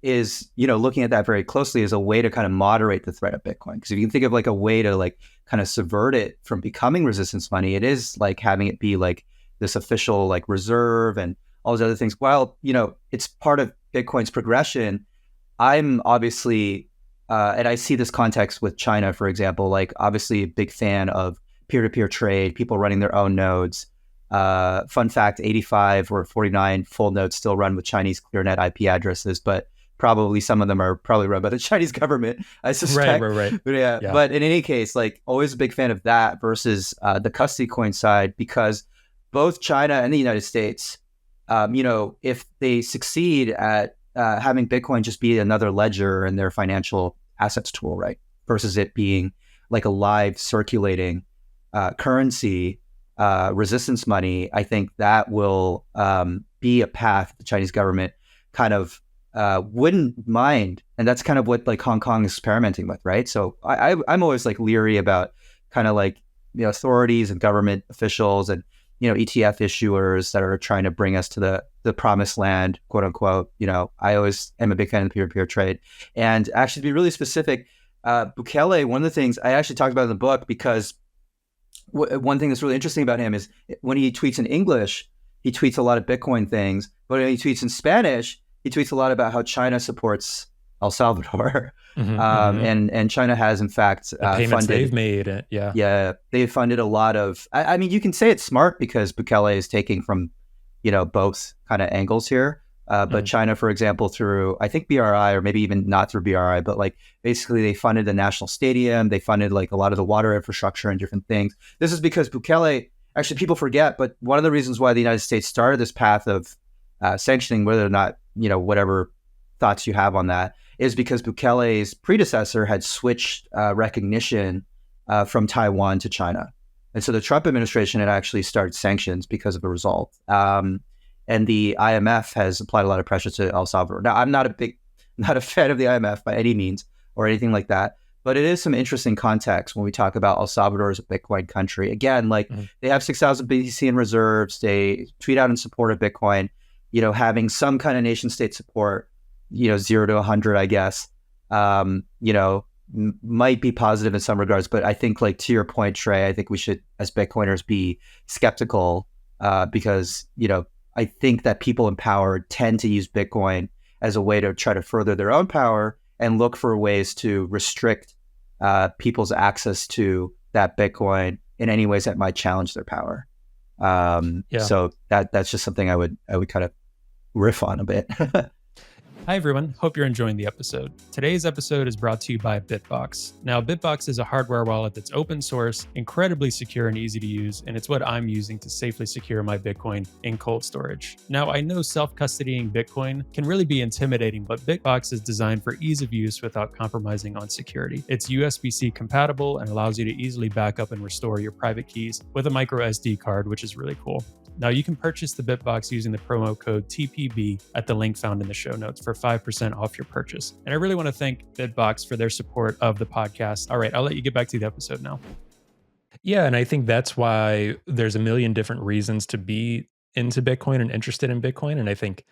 is, looking at that very closely as a way to kind of moderate the threat of Bitcoin. Because if you can think of like a way to like kind of subvert it from becoming resistance money, it is like having it be like this official like reserve and all those other things. While, it's part of Bitcoin's progression, I'm obviously, and I see this context with China, for example, like obviously a big fan of peer-to-peer trade, people running their own nodes. Fun fact, 85 or 49 full nodes still run with Chinese ClearNet IP addresses, but probably some of them are probably run by the Chinese government, I suspect.
Right.
But yeah, but in any case, like always a big fan of that versus the custody coin side, because both China and the United States, if they succeed at having Bitcoin just be another ledger in their financial assets tool, right, versus it being like a live circulating currency, resistance money, I think that will be a path the Chinese government kind of wouldn't mind. And that's kind of what like Hong Kong is experimenting with, right? So I'm always like leery about kind of like, authorities and government officials and, ETF issuers that are trying to bring us to the promised land, quote unquote. I always am a big fan of the peer-to-peer trade. And actually to be really specific, Bukele, one of the things I actually talked about in the book, because one thing that's really interesting about him is when he tweets in English, he tweets a lot of Bitcoin things, but when he tweets in Spanish, he tweets a lot about how China supports El Salvador. And China has, in fact,
the payments
funded,
they've made.
Yeah, they've funded a lot of, I mean, you can say it's smart because Bukele is taking from, both kind of angles here. But China, for example, through, I think BRI, or maybe even not through BRI, but like basically they funded the national stadium. They funded like a lot of the water infrastructure and different things. This is because Bukele, actually people forget, but one of the reasons why the United States started this path of sanctioning, whether or not, whatever thoughts you have on that, is because Bukele's predecessor had switched recognition from Taiwan to China. And so the Trump administration had actually started sanctions because of the result. And the IMF has applied a lot of pressure to El Salvador. Now, I'm not a fan of the IMF by any means or anything like that, but it is some interesting context when we talk about El Salvador as a Bitcoin country. Again, like they have 6,000 BTC in reserves. They tweet out in support of Bitcoin, having some kind of nation state support, 0 to 100, I guess, might be positive in some regards. But I think, like to your point, Trey, I think we should, as Bitcoiners, be skeptical because, I think that people in power tend to use Bitcoin as a way to try to further their own power and look for ways to restrict people's access to that Bitcoin in any ways that might challenge their power. So that's just something I would kind of riff on a bit.
Hi, everyone. Hope you're enjoying the episode. Today's episode is brought to you by Bitbox. Now, Bitbox is a hardware wallet that's open source, incredibly secure and easy to use, and it's what I'm using to safely secure my Bitcoin in cold storage. Now, I know self-custodying Bitcoin can really be intimidating, but Bitbox is designed for ease of use without compromising on security. It's USB-C compatible and allows you to easily back up and restore your private keys with a micro SD card, which is really cool. Now, you can purchase the Bitbox using the promo code TPB at the link found in the show notes for 5% off your purchase. And I really want to thank Bitbox for their support of the podcast. All right, I'll let you get back to the episode now. Yeah, and I think that's why there's a million different reasons to be into Bitcoin and interested in Bitcoin. And I think,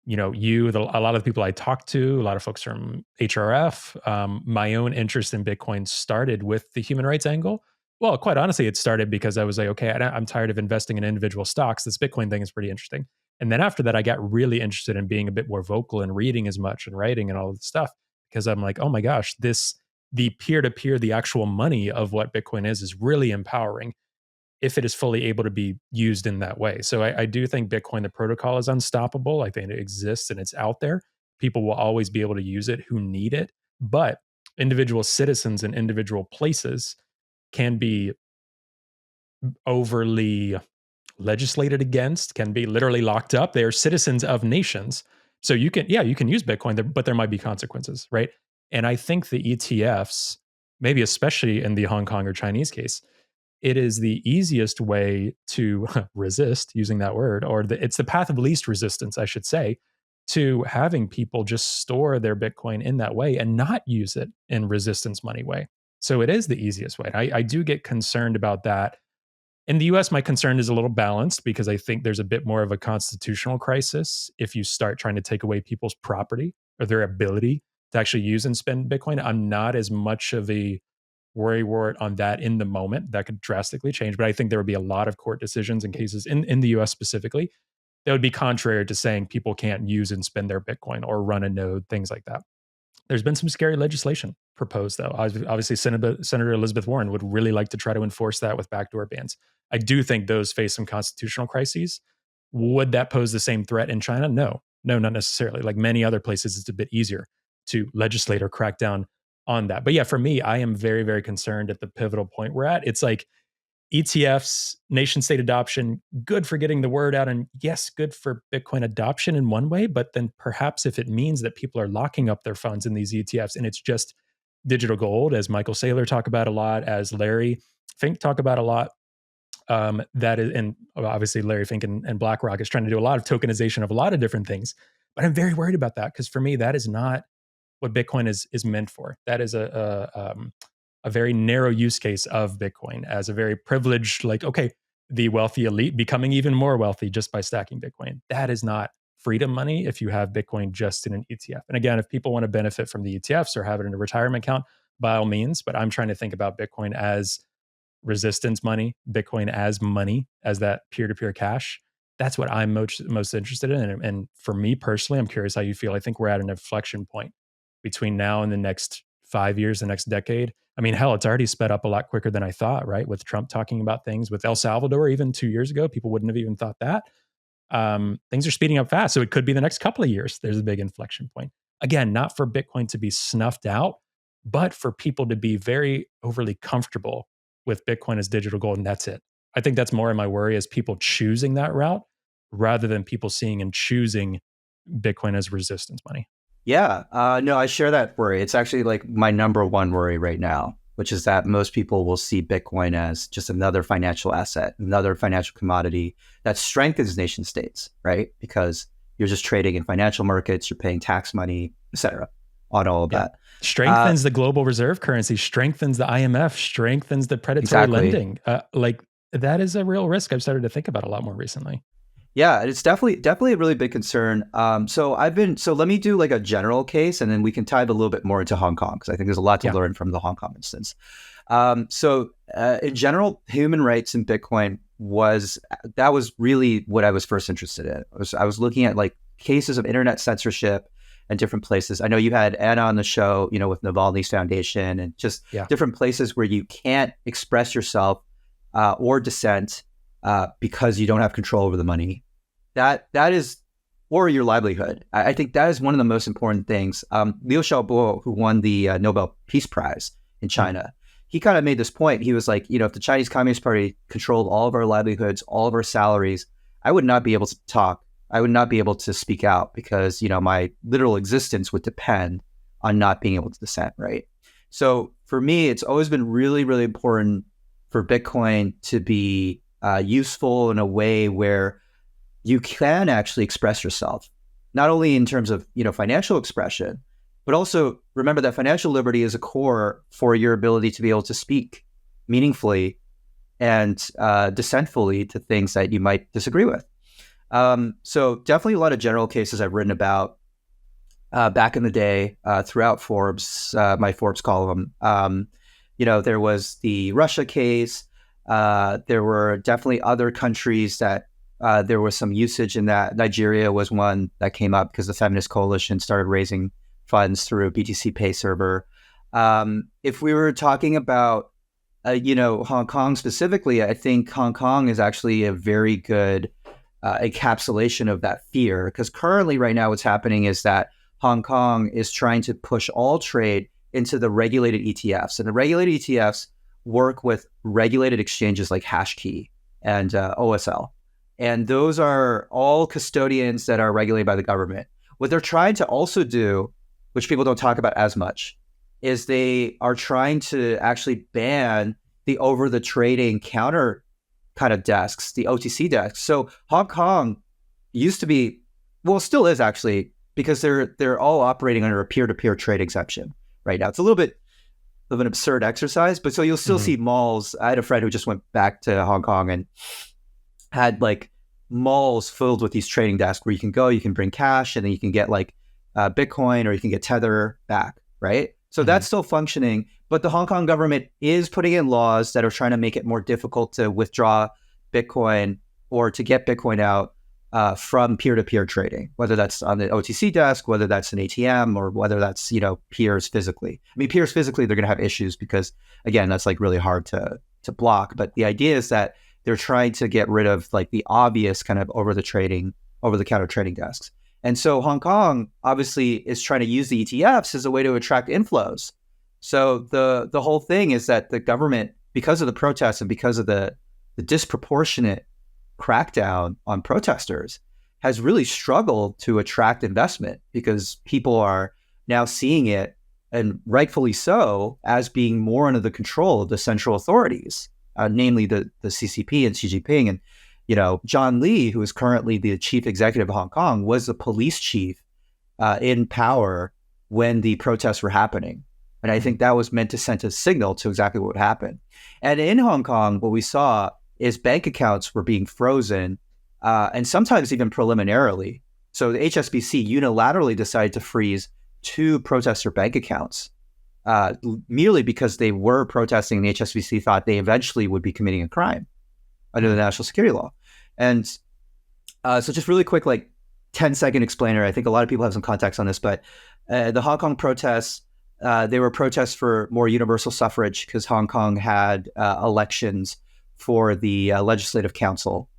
a lot of the people I talk to, a lot of folks from HRF, my own interest in Bitcoin started with the human rights angle. Well, quite honestly, it started because I was like, okay, I'm tired of investing in individual stocks. This Bitcoin thing is pretty interesting. And then after that, I got really interested in being a bit more vocal and reading as much and writing and all of this stuff because I'm like, oh my gosh, the peer-to-peer, the actual money of what Bitcoin is really empowering if it is fully able to be used in that way. So I do think Bitcoin, the protocol, is unstoppable. I think it exists and it's out there. People will always be able to use it who need it. But individual citizens in individual places can be overly legislated against, can be literally locked up. They are citizens of nations. So you can use Bitcoin, but there might be consequences, right? And I think the ETFs, maybe especially in the Hong Kong or Chinese case, it is the easiest way to resist, using that word, or it's the path of least resistance, I should say, to having people just store their Bitcoin in that way and not use it in resistance money way. So it is the easiest way. I do get concerned about that. In the US, my concern is a little balanced because I think there's a bit more of a constitutional crisis if you start trying to take away people's property or their ability to actually use and spend Bitcoin. I'm not as much of a worrywart on that in the moment. That could drastically change, but I think there would be a lot of court decisions and cases in the US specifically that would be contrary to saying people can't use and spend their Bitcoin or run a node, things like that. There's been some scary legislation proposed, though. Obviously, Senator Elizabeth Warren would really like to try to enforce that with backdoor bans. I do think those face some constitutional crises. Would that pose the same threat in China? No, not necessarily. Like many other places, it's a bit easier to legislate or crack down on that. But yeah, for me, I am very, very concerned at the pivotal point we're at. It's like ETFs, nation state adoption, good for getting the word out. And yes, good for Bitcoin adoption in one way. But then perhaps if it means that people are locking up their funds in these ETFs and it's just digital gold, as Michael Saylor talk about a lot, as Larry Fink talk about a lot, that is, and obviously Larry Fink and BlackRock is trying to do a lot of tokenization of a lot of different things. But I'm very worried about that because for me, that is not what Bitcoin is meant for. That is a very narrow use case of Bitcoin as a very privileged, like, okay, the wealthy elite becoming even more wealthy just by stacking Bitcoin. That is not freedom money if you have Bitcoin just in an ETF. And again, if people want to benefit from the ETFs or have it in a retirement account, by all means, but I'm trying to think about Bitcoin as resistance money, Bitcoin as money, as that peer-to-peer cash. That's what I'm most interested in. And for me personally, I'm curious how you feel. I think we're at an inflection point between now and the next 5 years, the next decade. I mean, hell, it's already sped up a lot quicker than I thought, right? With Trump talking about things with El Salvador, even 2 years ago, people wouldn't have even thought that. Things are speeding up fast. So it could be the next couple of years. There's a big inflection point. Again, not for Bitcoin to be snuffed out, but for people to be very overly comfortable with Bitcoin as digital gold. And that's it. I think that's more of my worry is people choosing that route rather than people seeing and choosing Bitcoin as resistance money.
Yeah, no, I share that worry. It's actually like my number one worry right now, which is that most people will see Bitcoin as just another financial asset, another financial commodity that strengthens nation states, right? Because you're just trading in financial markets, you're paying tax money, et cetera, on all of that.
Strengthens the global reserve currency, strengthens the IMF, strengthens the predatory lending. Like that is a real risk I've started to think about a lot more recently.
Yeah, it's definitely a really big concern. So let me do like a general case, and then we can dive a little bit more into Hong Kong because I think there's a lot to learn from the Hong Kong instance. In general, human rights in Bitcoin was really what I was first interested in. I was looking at like cases of internet censorship and different places. I know you had Anna on the show, with Navalny's foundation and just different places where you can't express yourself or dissent because you don't have control over the money. That is or your livelihood. I think that is one of the most important things. Liu Xiaobo, who won the Nobel Peace Prize in China, he kind of made this point. He was like, if the Chinese Communist Party controlled all of our livelihoods, all of our salaries, I would not be able to talk. I would not be able to speak out because, my literal existence would depend on not being able to dissent, right? So for me, it's always been really, really important for Bitcoin to be useful in a way where you can actually express yourself, not only in terms of, financial expression, but also remember that financial liberty is a core for your ability to be able to speak meaningfully and dissentfully to things that you might disagree with. So definitely a lot of general cases I've written about back in the day throughout Forbes, my Forbes column. There was the Russia case. There were definitely other countries that there was some usage in that. Nigeria was one that came up because the Feminist Coalition started raising funds through BTC Pay server. If we were talking about, Hong Kong specifically, I think Hong Kong is actually a very good encapsulation of that fear, because currently right now what's happening is that Hong Kong is trying to push all trade into the regulated ETFs, and the regulated ETFs work with regulated exchanges like Hashkey and OSL. And those are all custodians that are regulated by the government. What they're trying to also do, which people don't talk about as much, is they are trying to actually ban the over-the-trading counter kind of desks, the OTC desks. So Hong Kong used to be, well, still is actually, because they're all operating under a peer-to-peer trade exemption right now. It's a little bit of an absurd exercise, but so you'll still see malls. I had a friend who just went back to Hong Kong and had like malls filled with these trading desks where you can go, you can bring cash, and then you can get like Bitcoin, or you can get Tether back, right? So that's still functioning, but the Hong Kong government is putting in laws that are trying to make it more difficult to withdraw Bitcoin or to get Bitcoin out from peer-to-peer trading, whether that's on the OTC desk, whether that's an ATM, or whether that's, peers physically. I mean, peers physically, they're going to have issues because, again, that's like really hard to block. But the idea is that they're trying to get rid of like the obvious kind of over-the-counter trading desks. And so Hong Kong obviously is trying to use the ETFs as a way to attract inflows. So the whole thing is that the government, because of the protests and because of the disproportionate crackdown on protesters, has really struggled to attract investment, because people are now seeing it, and rightfully so, as being more under the control of the central authorities, namely the CCP and Xi Jinping. And John Lee, who is currently the chief executive of Hong Kong, was the police chief in power when the protests were happening. And I think that was meant to send a signal to exactly what would happen. And in Hong Kong, what we saw is bank accounts were being frozen, and sometimes even preliminarily. So the HSBC unilaterally decided to freeze 2 protester bank accounts, merely because they were protesting, and the HSBC thought they eventually would be committing a crime under the national security law. And so just really quick, like 10-second explainer. I think a lot of people have some context on this, but the Hong Kong protests, they were protests for more universal suffrage, because Hong Kong had elections for the Legislative Council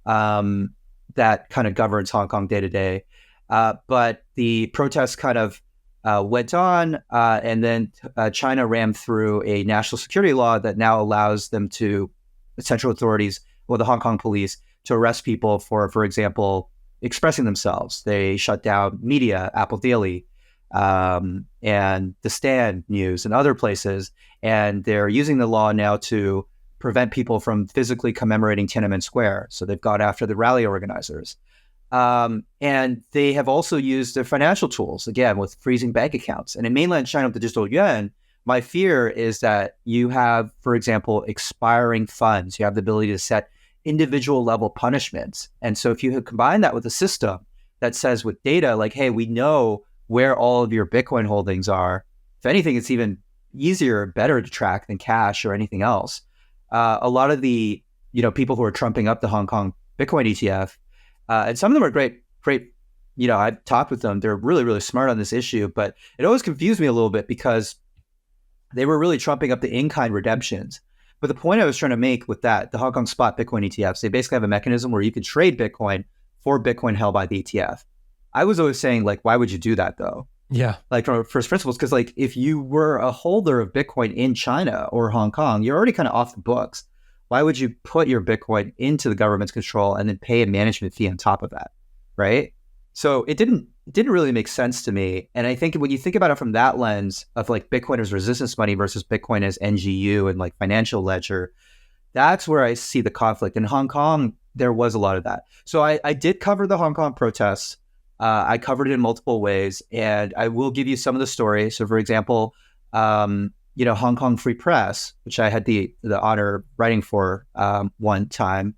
that kind of governs Hong Kong day to day. But the protests kind of went on, and then China rammed through a national security law that now allows them to, the central authorities, or the Hong Kong police, to arrest people for example, expressing themselves. They shut down media, Apple Daily, and The Stand News and other places. And they're using the law now to prevent people from physically commemorating Tiananmen Square. So they've gone after the rally organizers. And they have also used their financial tools, again, with freezing bank accounts. And in mainland China with the digital yuan, my fear is that you have, for example, expiring funds. You have the ability to set individual level punishments. And so if you combine that with a system that says with data, like, hey, we know where all of your Bitcoin holdings are, if anything, it's even easier, better to track than cash or anything else. A lot of the people who are trumping up the Hong Kong Bitcoin ETF, and some of them are great. I've talked with them. They're really, really smart on this issue, but it always confused me a little bit because they were really trumping up the in-kind redemptions. But the point I was trying to make with that, the Hong Kong spot Bitcoin ETFs, they basically have a mechanism where you can trade Bitcoin for Bitcoin held by the ETF. I was always saying, like, why would you do that though?
Yeah.
Like from first principles, because like if you were a holder of Bitcoin in China or Hong Kong, you're already kind of off the books. Why would you put your Bitcoin into the government's control and then pay a management fee on top of that, right? So it didn't really make sense to me. And I think when you think about it from that lens of like Bitcoin as resistance money versus Bitcoin as NGU and like financial ledger, that's where I see the conflict. In Hong Kong, there was a lot of that. So I did cover the Hong Kong protests. I covered it in multiple ways, and I will give you some of the stories. So, for example, Hong Kong Free Press, which I had the honor of writing for one time,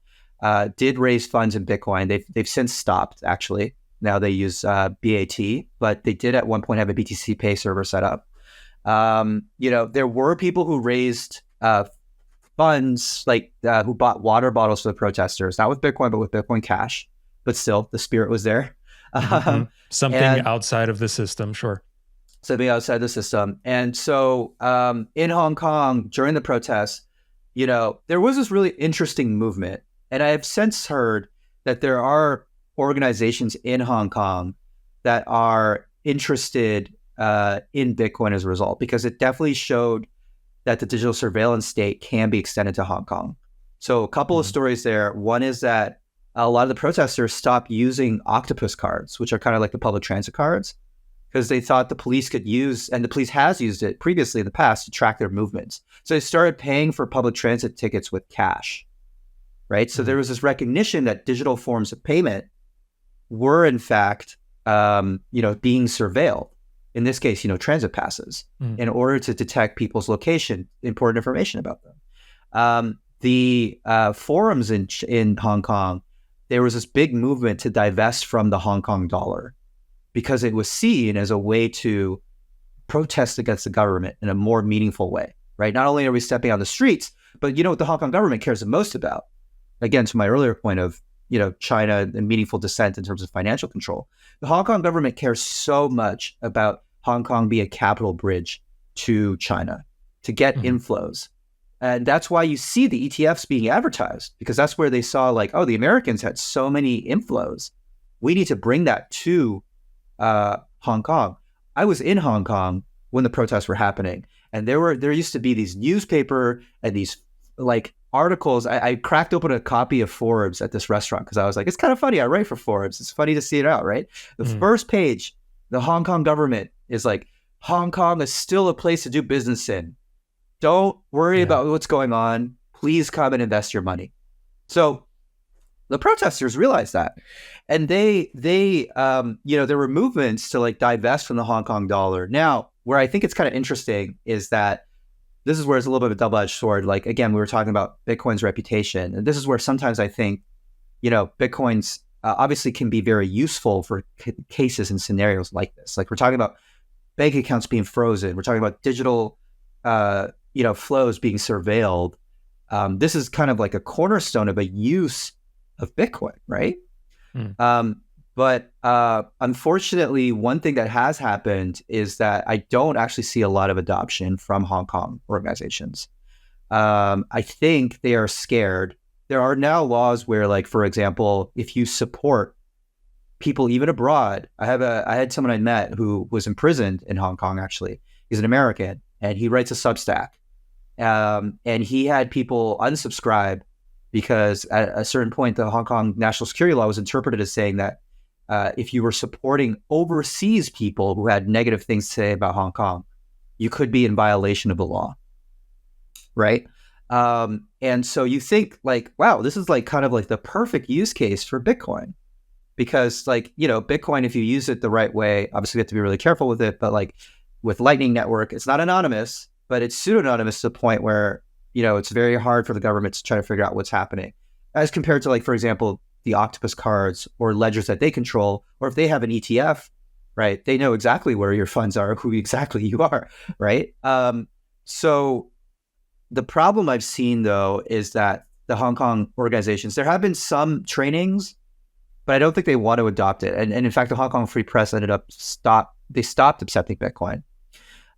did raise funds in Bitcoin. They've since stopped, actually. Now they use BAT, but they did at one point have a BTC Pay server set up. There were people who raised funds, like who bought water bottles for the protesters, not with Bitcoin, but with Bitcoin Cash. But still, the spirit was there.
Something outside of the system, sure.
Something outside the system. And so in Hong Kong, during the protests, there was this really interesting movement. And I have since heard that there are organizations in Hong Kong that are interested in Bitcoin as a result, because it definitely showed that the digital surveillance state can be extended to Hong Kong. So a couple of stories there. One is that a lot of the protesters stopped using octopus cards, which are kind of like the public transit cards, because they thought the police could use, and the police has used it previously in the past to track their movements. So they started paying for public transit tickets with cash, right? So there was this recognition that digital forms of payment were in fact, being surveilled. In this case, transit passes, in order to detect people's location, important information about them. The forums in Hong Kong, there was this big movement to divest from the Hong Kong dollar, because it was seen as a way to protest against the government in a more meaningful way, right? Not only are we stepping on the streets, but what the Hong Kong government cares the most about? Again, to my earlier point of, China and meaningful dissent in terms of financial control. The Hong Kong government cares so much about Hong Kong be a capital bridge to China, to get inflows. And that's why you see the ETFs being advertised, because that's where they saw like, oh, the Americans had so many inflows. We need to bring that to Hong Kong. I was in Hong Kong when the protests were happening, and there used to be these newspaper and these like articles. I cracked open a copy of Forbes at this restaurant because I was like, it's kind of funny. I write for Forbes. It's funny to see it out, right? The first page, the Hong Kong government is like, Hong Kong is still a place to do business in. Don't worry about what's going on. Please come and invest your money. So the protesters realized that. And there were movements to like divest from the Hong Kong dollar. Now, where I think it's kind of interesting is that this is where it's a little bit of a double-edged sword. Like, again, we were talking about Bitcoin's reputation. And this is where sometimes I think, Bitcoin's obviously can be very useful for cases and scenarios like this. Like we're talking about bank accounts being frozen. We're talking about digital, flows being surveilled. This is kind of like a cornerstone of a use of Bitcoin, right? But unfortunately, one thing that has happened is that I don't actually see a lot of adoption from Hong Kong organizations. I think they are scared. There are now laws where, like, for example, if you support people even abroad, I had someone I met who was imprisoned in Hong Kong, actually. He's an American, and he writes a Substack. And he had people unsubscribe because at a certain point, the Hong Kong national security law was interpreted as saying that if you were supporting overseas people who had negative things to say about Hong Kong, you could be in violation of the law, right? And so you think like, wow, this is like kind of like the perfect use case for Bitcoin. Because like, Bitcoin, if you use it the right way, obviously you have to be really careful with it, but like with Lightning Network, it's not anonymous, but it's pseudo-anonymous to the point where, it's very hard for the government to try to figure out what's happening. As compared to like, for example, the octopus cards or ledgers that they control, or if they have an ETF, right, they know exactly where your funds are, who exactly you are, right? So the problem I've seen, though, is that the Hong Kong organizations, there have been some trainings, but I don't think they want to adopt it. And in fact, the Hong Kong Free Press ended up stopped accepting Bitcoin.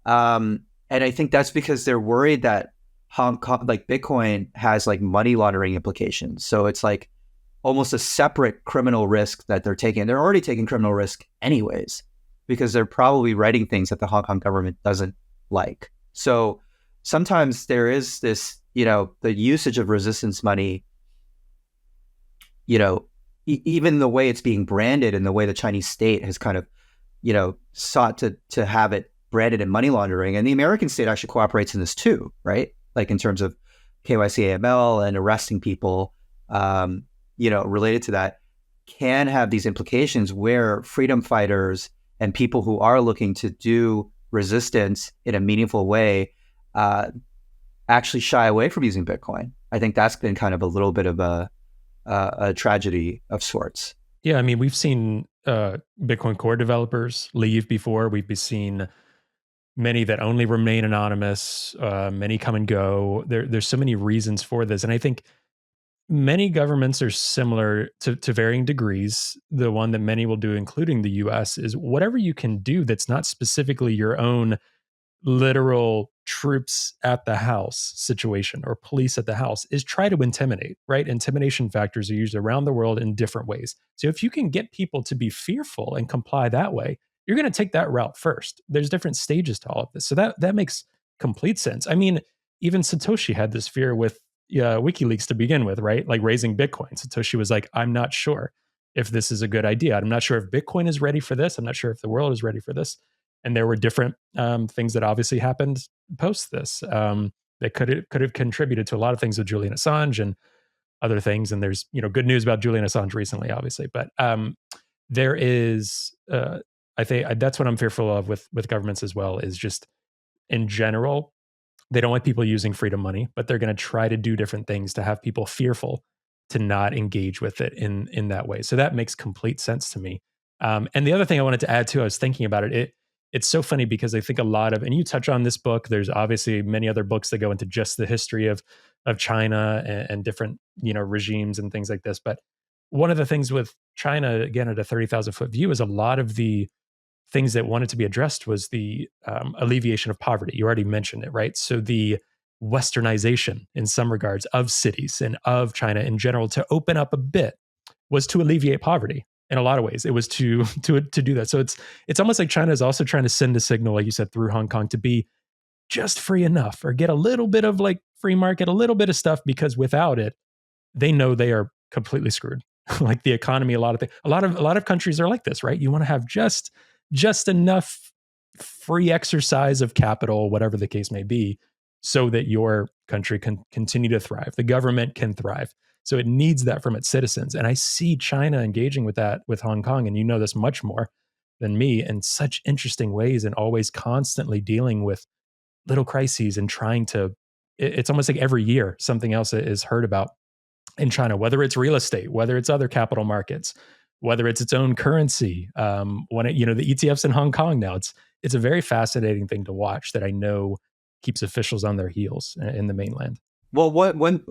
And I think that's because they're worried that Hong Kong, like Bitcoin has like money laundering implications. So it's like almost a separate criminal risk that they're taking. They're already taking criminal risk anyways, because they're probably writing things that the Hong Kong government doesn't like. So sometimes there is this, the usage of resistance money, even the way it's being branded and the way the Chinese state has kind of, sought to have it branded in money laundering. And the American state actually cooperates in this too, right? Like in terms of KYC AML and arresting people, related to that, can have these implications where freedom fighters and people who are looking to do resistance in a meaningful way actually shy away from using Bitcoin. I think that's been kind of a little bit of a tragedy of sorts.
Yeah, I mean, we've seen Bitcoin Core developers leave before. We've seen many that only remain anonymous, many come and go. There's so many reasons for this. And I think many governments are similar to varying degrees. The one that many will do, including the US, is whatever you can do that's not specifically your own literal troops at the house situation or police at the house, is try to intimidate, right? Intimidation factors are used around the world in different ways. So if you can get people to be fearful and comply that way, you're going to take that route first. There's different stages to all of this. So that makes complete sense. I mean, even Satoshi had this fear with WikiLeaks to begin with, right? Like raising Bitcoin. Satoshi was like, I'm not sure if this is a good idea. I'm not sure if Bitcoin is ready for this. I'm not sure if the world is ready for this. And there were different things that obviously happened post this that could have contributed to a lot of things with Julian Assange and other things. And there's good news about Julian Assange recently, obviously, but there is I think that's what I'm fearful of with governments as well, is just in general, they don't want people using freedom money, but they're going to try to do different things to have people fearful to not engage with it in that way. So that makes complete sense to me. And the other thing I wanted to add too, I was thinking about it. It's so funny because I think a lot of, and you touch on this book, there's obviously many other books that go into just the history of China and different, regimes and things like this. But one of the things with China, again, at a 30,000 foot view, is a lot of the things that wanted to be addressed was the alleviation of poverty. You already mentioned it, right? So the westernization in some regards of cities and of China in general to open up a bit was to alleviate poverty. In a lot of ways, it was to do that. So it's almost like China is also trying to send a signal, like you said, through Hong Kong to be just free enough, or get a little bit of like free market, a little bit of stuff, because without it, they know they are completely screwed. Like the economy, a lot of countries are like this, right? You want to have just enough free exercise of capital, whatever the case may be, so that your country can continue to thrive. The government can thrive. So it needs that from its citizens. And I see China engaging with that with Hong Kong, and you know this much more than me, in such interesting ways, and always constantly dealing with little crises and trying to, it's almost like every year something else is heard about in China, whether it's real estate, whether it's other capital markets, whether it's its own currency. When the ETFs in Hong Kong now, it's a very fascinating thing to watch that I know keeps officials on their heels in the mainland.
Well,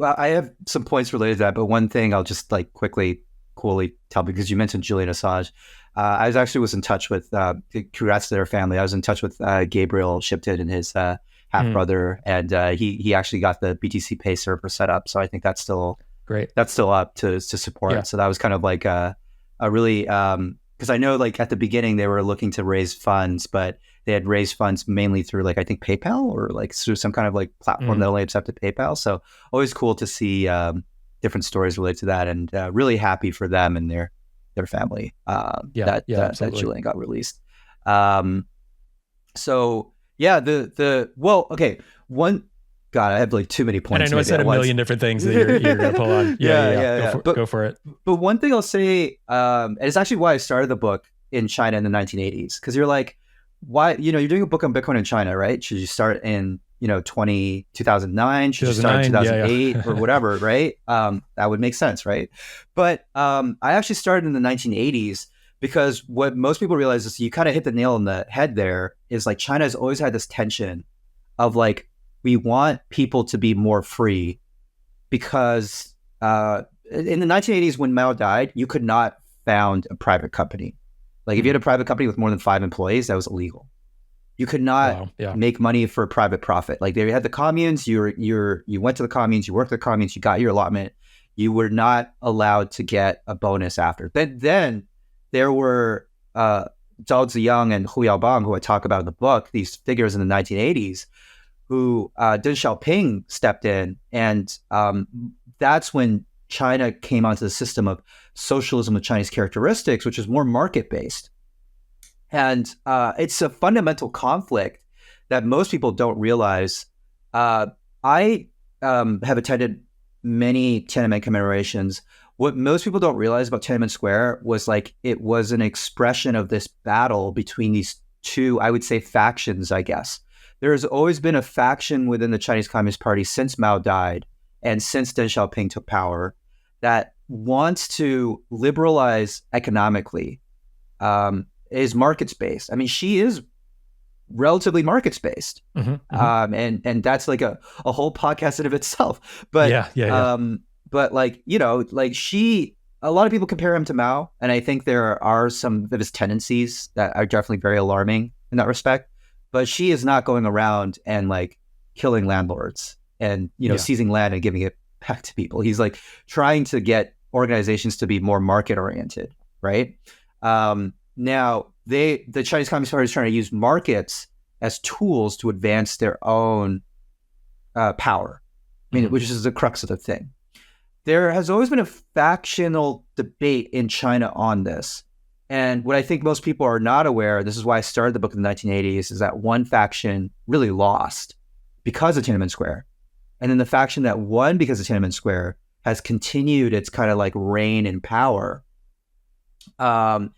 I have some points related to that, but one thing I'll just like coolly tell, because you mentioned Julian Assange. I was in touch with, congrats to their family. I was in touch with Gabriel Shipton and his half brother, and he actually got the BTC Pay server set up. So I think that's still
great.
That's still up to support. Yeah. So that was kind of like a really, because I know like at the beginning they were looking to raise funds, but they had raised funds mainly through like, I think PayPal, or like through some kind of like platform that only accepted PayPal. So always cool to see different stories related to that, and really happy for them and their family that Julian got released. So yeah, God, I have like too many points.
And I know I said a million different things that you're going to pull on. Yeah. Go for it.
But one thing I'll say, and it's actually why I started the book in China in the 1980s, because you're like, why, you're doing a book on Bitcoin in China, right? Should you start in, 2009? Should you start in 2008 or whatever, right? That would make sense, right? But I actually started in the 1980s because what most people realize is, you kind of hit the nail on the head there, is like China has always had this tension of like, we want people to be more free, because in the 1980s when Mao died, you could not found a private company. Like if you had a private company with more than 5 employees, that was illegal. You could not make money for private profit. Like they had the communes, you went to the communes, you worked at the communes, you got your allotment, You were not allowed to get a bonus after. But then there were Zhao Ziyang and Hu Yaobang, who I talk about in the book, these figures in the 1980s, who Deng Xiaoping stepped in. And that's when China came onto the system of socialism with Chinese characteristics, which is more market-based. And it's a fundamental conflict that most people don't realize. I have attended many Tiananmen commemorations. What most people don't realize about Tiananmen Square was like it was an expression of this battle between these two, I would say, factions, I guess. There has always been a faction within the Chinese Communist Party since Mao died and since Deng Xiaoping took power that wants to liberalize economically, is markets-based. I mean, she is relatively markets-based. And that's like a whole podcast in of itself. But but like, you know, like a lot of people compare him to Mao, and I think there are some of his tendencies that are definitely very alarming in that respect. But she is not going around and like killing landlords and, you know, seizing land and giving it back to people. He's like trying to get organizations to be more market oriented, right? Now the Chinese Communist Party is trying to use markets as tools to advance their own power. I mean, which is the crux of the thing. There has always been a factional debate in China on this. And what I think most people are not aware, this is why I started the book in the 1980s, is that one faction really lost because of Tiananmen Square. And then the faction that won because of Tiananmen Square has continued its kind of like reign in power. And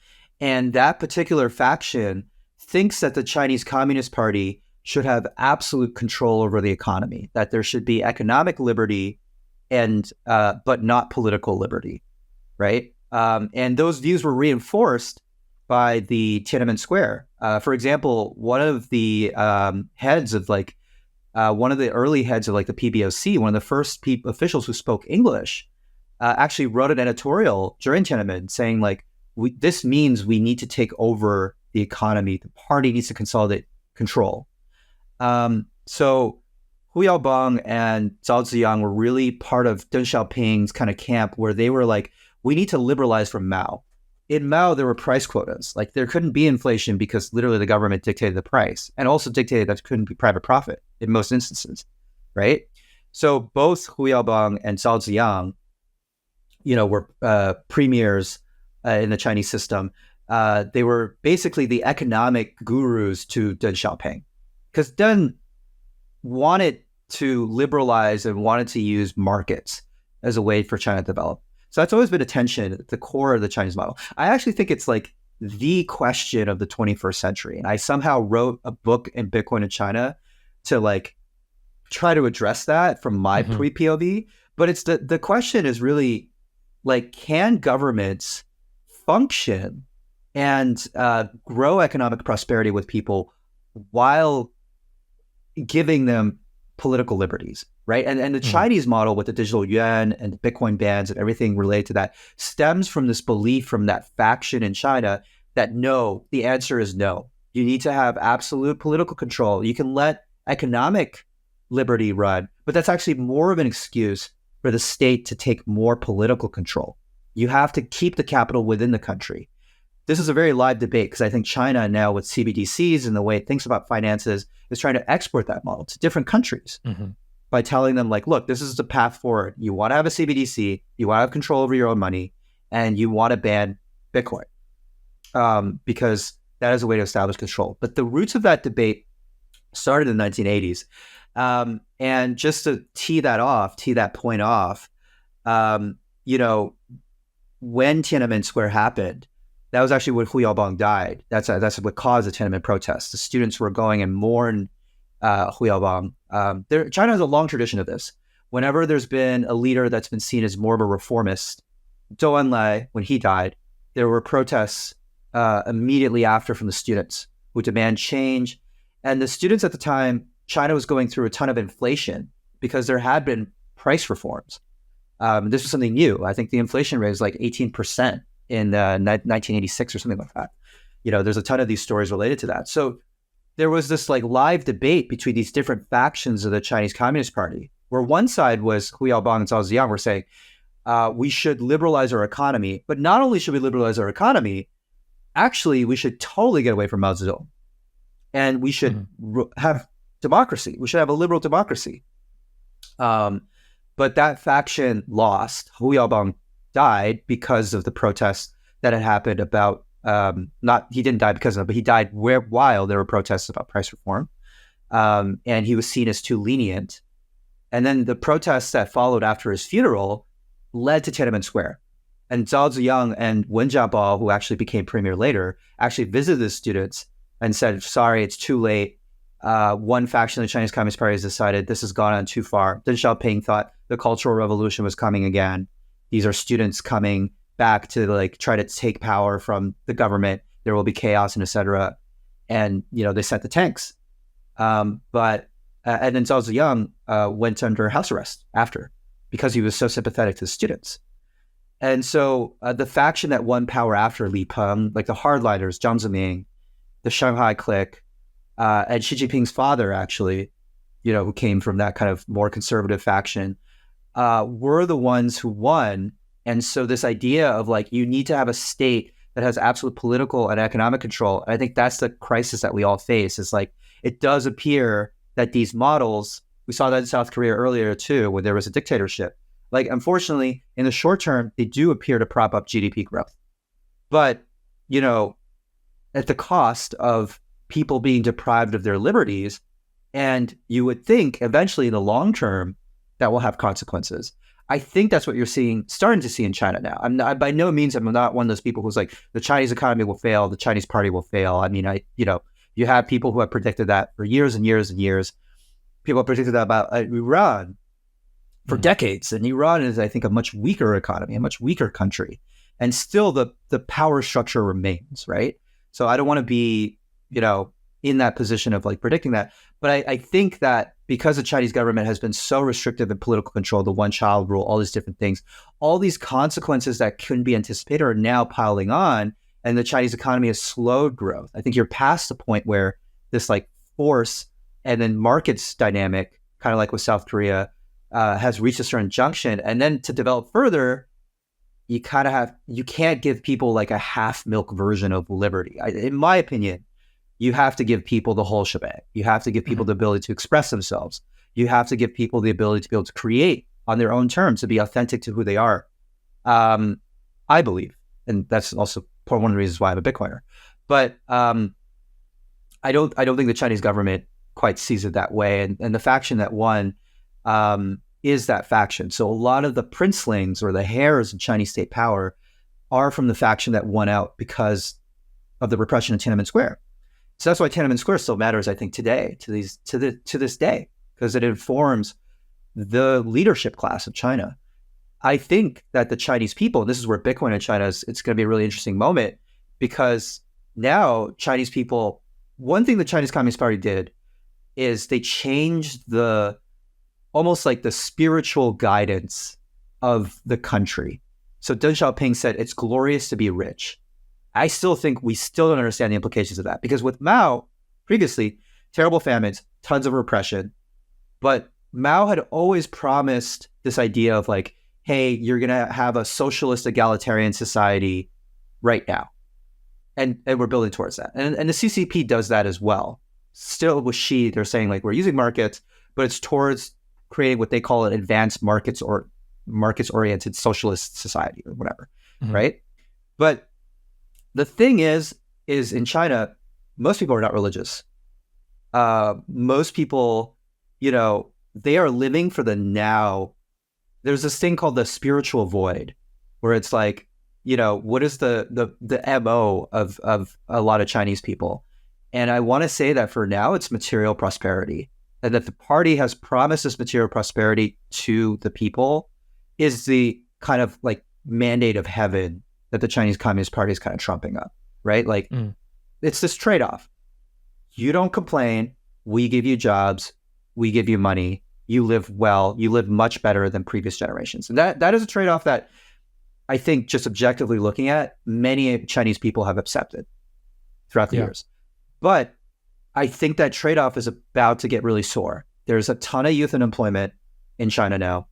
that particular faction thinks that the Chinese Communist Party should have absolute control over the economy, that there should be economic liberty and but not political liberty, right? And those views were reinforced by the Tiananmen Square. For example, one of the heads of like one of the early heads of like the PBOC, one of the first officials who spoke English, actually wrote an editorial during Tiananmen saying like, this means we need to take over the economy. The party needs to consolidate control. So Hu Yaobang and Zhao Ziyang were really part of Deng Xiaoping's kind of camp where they were like, we need to liberalize from Mao. In Mao, there were price quotas. Like there couldn't be inflation because literally the government dictated the price and also dictated that there couldn't be private profit in most instances, right? So both Hu Yaobang and Zhao Ziyang, you know, were premiers in the Chinese system. They were basically the economic gurus to Deng Xiaoping because Deng wanted to liberalize and wanted to use markets as a way for China to develop. So that's always been a tension at the core of the Chinese model. I actually think it's like the question of the 21st century. And I somehow wrote a book in Bitcoin in China to like try to address that from my pre-POV. But it's the question is really like, can governments function and grow economic prosperity with people while giving them political liberties, right? And the Chinese model with the digital yuan and the Bitcoin bans and everything related to that stems from this belief from that faction in China that no, the answer is no. You need to have absolute political control. You can let economic liberty run, but that's actually more of an excuse for the state to take more political control. You have to keep the capital within the country. This is a very live debate because I think China now with CBDCs and the way it thinks about finances is trying to export that model to different countries by telling them like, look, this is the path forward. You want to have a CBDC, you want to have control over your own money, and you want to ban Bitcoin because that is a way to establish control. But the roots of that debate started in the 1980s. And just to tee that point off, you know, when Tiananmen Square happened, that was actually when Hu Yaobang died. That's what caused the Tiananmen protests. The students were going and mourn Hu Yaobang. China has a long tradition of this. Whenever there's been a leader that's been seen as more of a reformist, Zhou Enlai, when he died, there were protests immediately after from the students who demand change. And the students at the time, China was going through a ton of inflation because there had been price reforms. This was something new. I think the inflation rate was like 18% in 1986 or something like that. You know, there's a ton of these stories related to that. So there was this like live debate between these different factions of the Chinese Communist Party, where one side was Hu Yaobang and Zhao Ziyang were saying, we should liberalize our economy. But not only should we liberalize our economy, actually, we should totally get away from Mao Zedong. And we should have democracy. We should have a liberal democracy. But that faction lost. Hu Yaobang died because of the protests that had happened about, he didn't die because of it, but he died while there were protests about price reform. And he was seen as too lenient. And then the protests that followed after his funeral led to Tiananmen Square. And Zhao Ziyang and Wen Jiabao, who actually became premier later, actually visited the students and said, sorry, it's too late. One faction of the Chinese Communist Party has decided this has gone on too far. Deng Xiaoping thought the Cultural Revolution was coming again. These are students coming back to like try to take power from the government. There will be chaos and etc. And they sent the tanks. And then Zhao Ziyang went under house arrest after because he was so sympathetic to the students. And so the faction that won power after Li Peng, like the hardliners, Jiang Zemin, the Shanghai clique, and Xi Jinping's father, actually, who came from that kind of more conservative faction, were the ones who won. And so this idea of like, you need to have a state that has absolute political and economic control. I think that's the crisis that we all face. Is like, it does appear that these models, we saw that in South Korea earlier too, when there was a dictatorship. Like, unfortunately, in the short term, they do appear to prop up GDP growth. But, at the cost of people being deprived of their liberties. And you would think eventually in the long term, that will have consequences. I think that's what you're starting to see in China now. By no means, I'm not one of those people who's like, the Chinese economy will fail, the Chinese party will fail. I mean, you have people who have predicted that for years and years and years. People have predicted that about Iran for decades. And Iran is, I think, a much weaker economy, a much weaker country. And still the power structure remains, right? So I don't want to be, in that position of like predicting that. But I think that because the Chinese government has been so restrictive in political control, the one-child rule, all these different things, all these consequences that couldn't be anticipated are now piling on, and the Chinese economy has slowed growth. I think you're past the point where this like force and then markets dynamic, kind of like with South Korea, has reached a certain junction. And then to develop further, you can't give people like a half-milk version of liberty. In my opinion, you have to give people the whole shebang. You have to give people the ability to express themselves. You have to give people the ability to be able to create on their own terms, to be authentic to who they are. I believe, and that's also one of the reasons why I'm a Bitcoiner. But I don't think the Chinese government quite sees it that way. And the faction that won is that faction. So a lot of the princelings or the heirs of Chinese state power are from the faction that won out because of the repression of Tiananmen Square. So that's why Tiananmen Square still matters, I think, today, to this day, because it informs the leadership class of China. I think that the Chinese people, and this is where Bitcoin in China is, it's going to be a really interesting moment, because now Chinese people, one thing the Chinese Communist Party did is they changed almost like the spiritual guidance of the country. So Deng Xiaoping said, it's glorious to be rich. I still think we still don't understand the implications of that, because with Mao, previously, terrible famines, tons of repression, but Mao had always promised this idea of like, hey, you're going to have a socialist egalitarian society right now. And we're building towards that. And the CCP does that as well. Still with Xi, they're saying like, we're using markets, but it's towards creating what they call an advanced markets or markets-oriented socialist society or whatever, right? But the thing is in China, most people are not religious. Most people, they are living for the now. There's this thing called the spiritual void, where it's like, what is the MO of a lot of Chinese people? And I want to say that for now, it's material prosperity. And that the party has promised this material prosperity to the people is the kind of like mandate of heaven that the Chinese Communist Party is kind of trumping up, right? Like, it's this trade-off. You don't complain, we give you jobs, we give you money, you live well, you live much better than previous generations. And that is a trade-off that I think, just objectively looking at, many Chinese people have accepted throughout the years. But I think that trade-off is about to get really sore. There's a ton of youth unemployment in China now.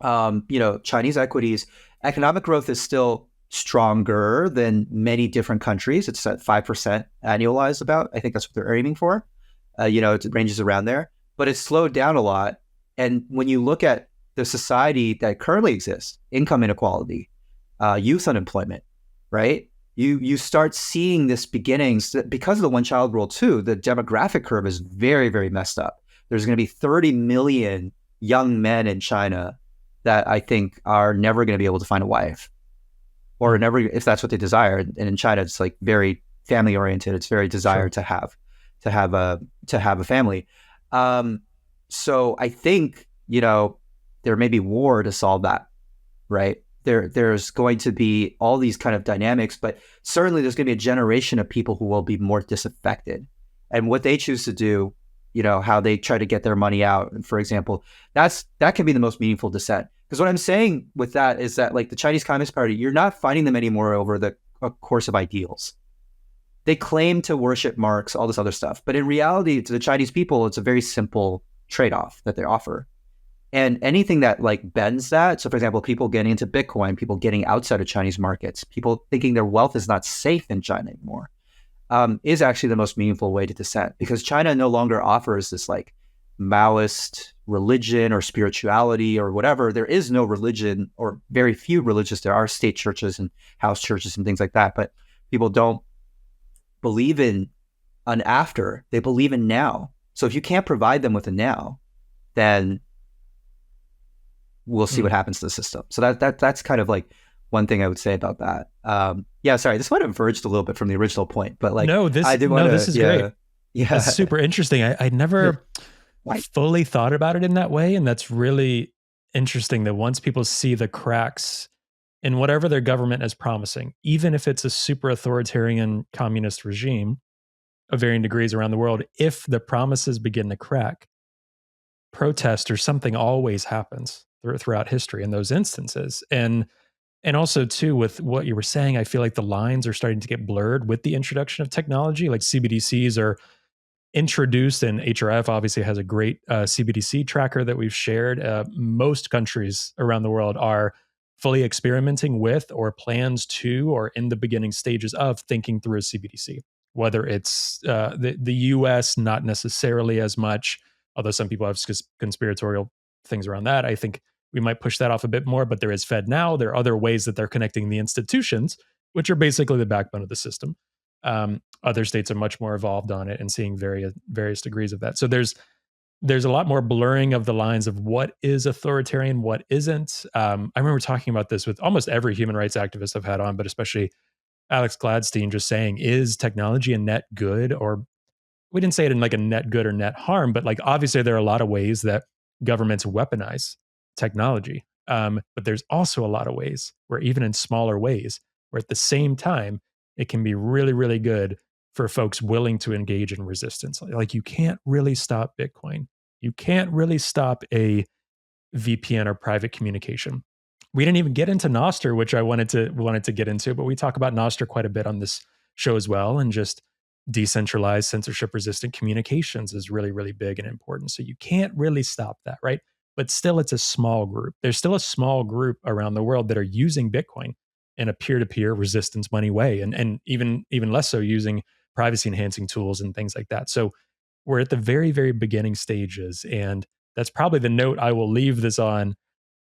Chinese equities, economic growth is still stronger than many different countries. It's at 5% annualized about. I think that's what they're aiming for. It ranges around there, but it's slowed down a lot. And when you look at the society that currently exists, income inequality, youth unemployment, right? You start seeing this beginnings because of the one child rule too. The demographic curve is very, very messed up. There's going to be 30 million young men in China that I think are never going to be able to find a wife, or never, if that's what they desire. And in China, it's like very family oriented. It's very desired to have a family. So I think there may be war to solve that, right? There's going to be all these kind of dynamics, but certainly there's going to be a generation of people who will be more disaffected, and what they choose to do, how they try to get their money out, for example, that can be the most meaningful dissent. Because what I'm saying with that is that, like, the Chinese Communist Party, you're not fighting them anymore over the course of ideals. They claim to worship Marx, all this other stuff, but in reality, to the Chinese people, it's a very simple trade-off that they offer. And anything that like bends that, so for example, people getting into Bitcoin, people getting outside of Chinese markets, people thinking their wealth is not safe in China anymore, is actually the most meaningful way to dissent, because China no longer offers this like Maoist religion or spirituality or whatever. There is no religion, or very few religious. There are state churches and house churches and things like that, but people don't believe in an after, they believe in now. So if you can't provide them with a now, then we'll see what happens to the system. So that's kind of like one thing I would say about that. Sorry, this might have verged a little bit from the original point, but like,
this is great. Yeah, that's super interesting. I never fully thought about it in that way, and that's really interesting. That once people see the cracks in whatever their government is promising, even if it's a super authoritarian communist regime of varying degrees around the world, if the promises begin to crack, protest or something always happens throughout history in those instances. And also too, with what you were saying, I feel like the lines are starting to get blurred with the introduction of technology. Like CBDCs are introduced, and HRF obviously has a great CBDC tracker that we've shared. Most countries around the world are fully experimenting with, or plans to, or in the beginning stages of thinking through a CBDC. Whether it's the US, not necessarily as much, although some people have conspiratorial things around that. I think we might push that off a bit more, but there is FedNow. There are other ways that they're connecting the institutions, which are basically the backbone of the system. Other states are much more evolved on it and seeing various degrees of that. So there's a lot more blurring of the lines of what is authoritarian, what isn't. I remember talking about this with almost every human rights activist I've had on, but especially Alex Gladstein, just saying, is technology a net good? Or we didn't say it in like a net good or net harm, but like obviously there are a lot of ways that governments weaponize technology. But there's also a lot of ways where, even in smaller ways, where at the same time, it can be really, really good for folks willing to engage in resistance. Like you can't really stop Bitcoin. You can't really stop a VPN or private communication. We didn't even get into Nostr, which I wanted to get into, but we talk about Nostr quite a bit on this show as well. And just decentralized, censorship resistant communications is really, really big and important. So you can't really stop that, right? But still, it's a small group. There's still a small group around the world that are using Bitcoin in a peer-to-peer resistance money way, and even less so using privacy enhancing tools and things like that. So we're at the very, very beginning stages, and that's probably the note I will leave this on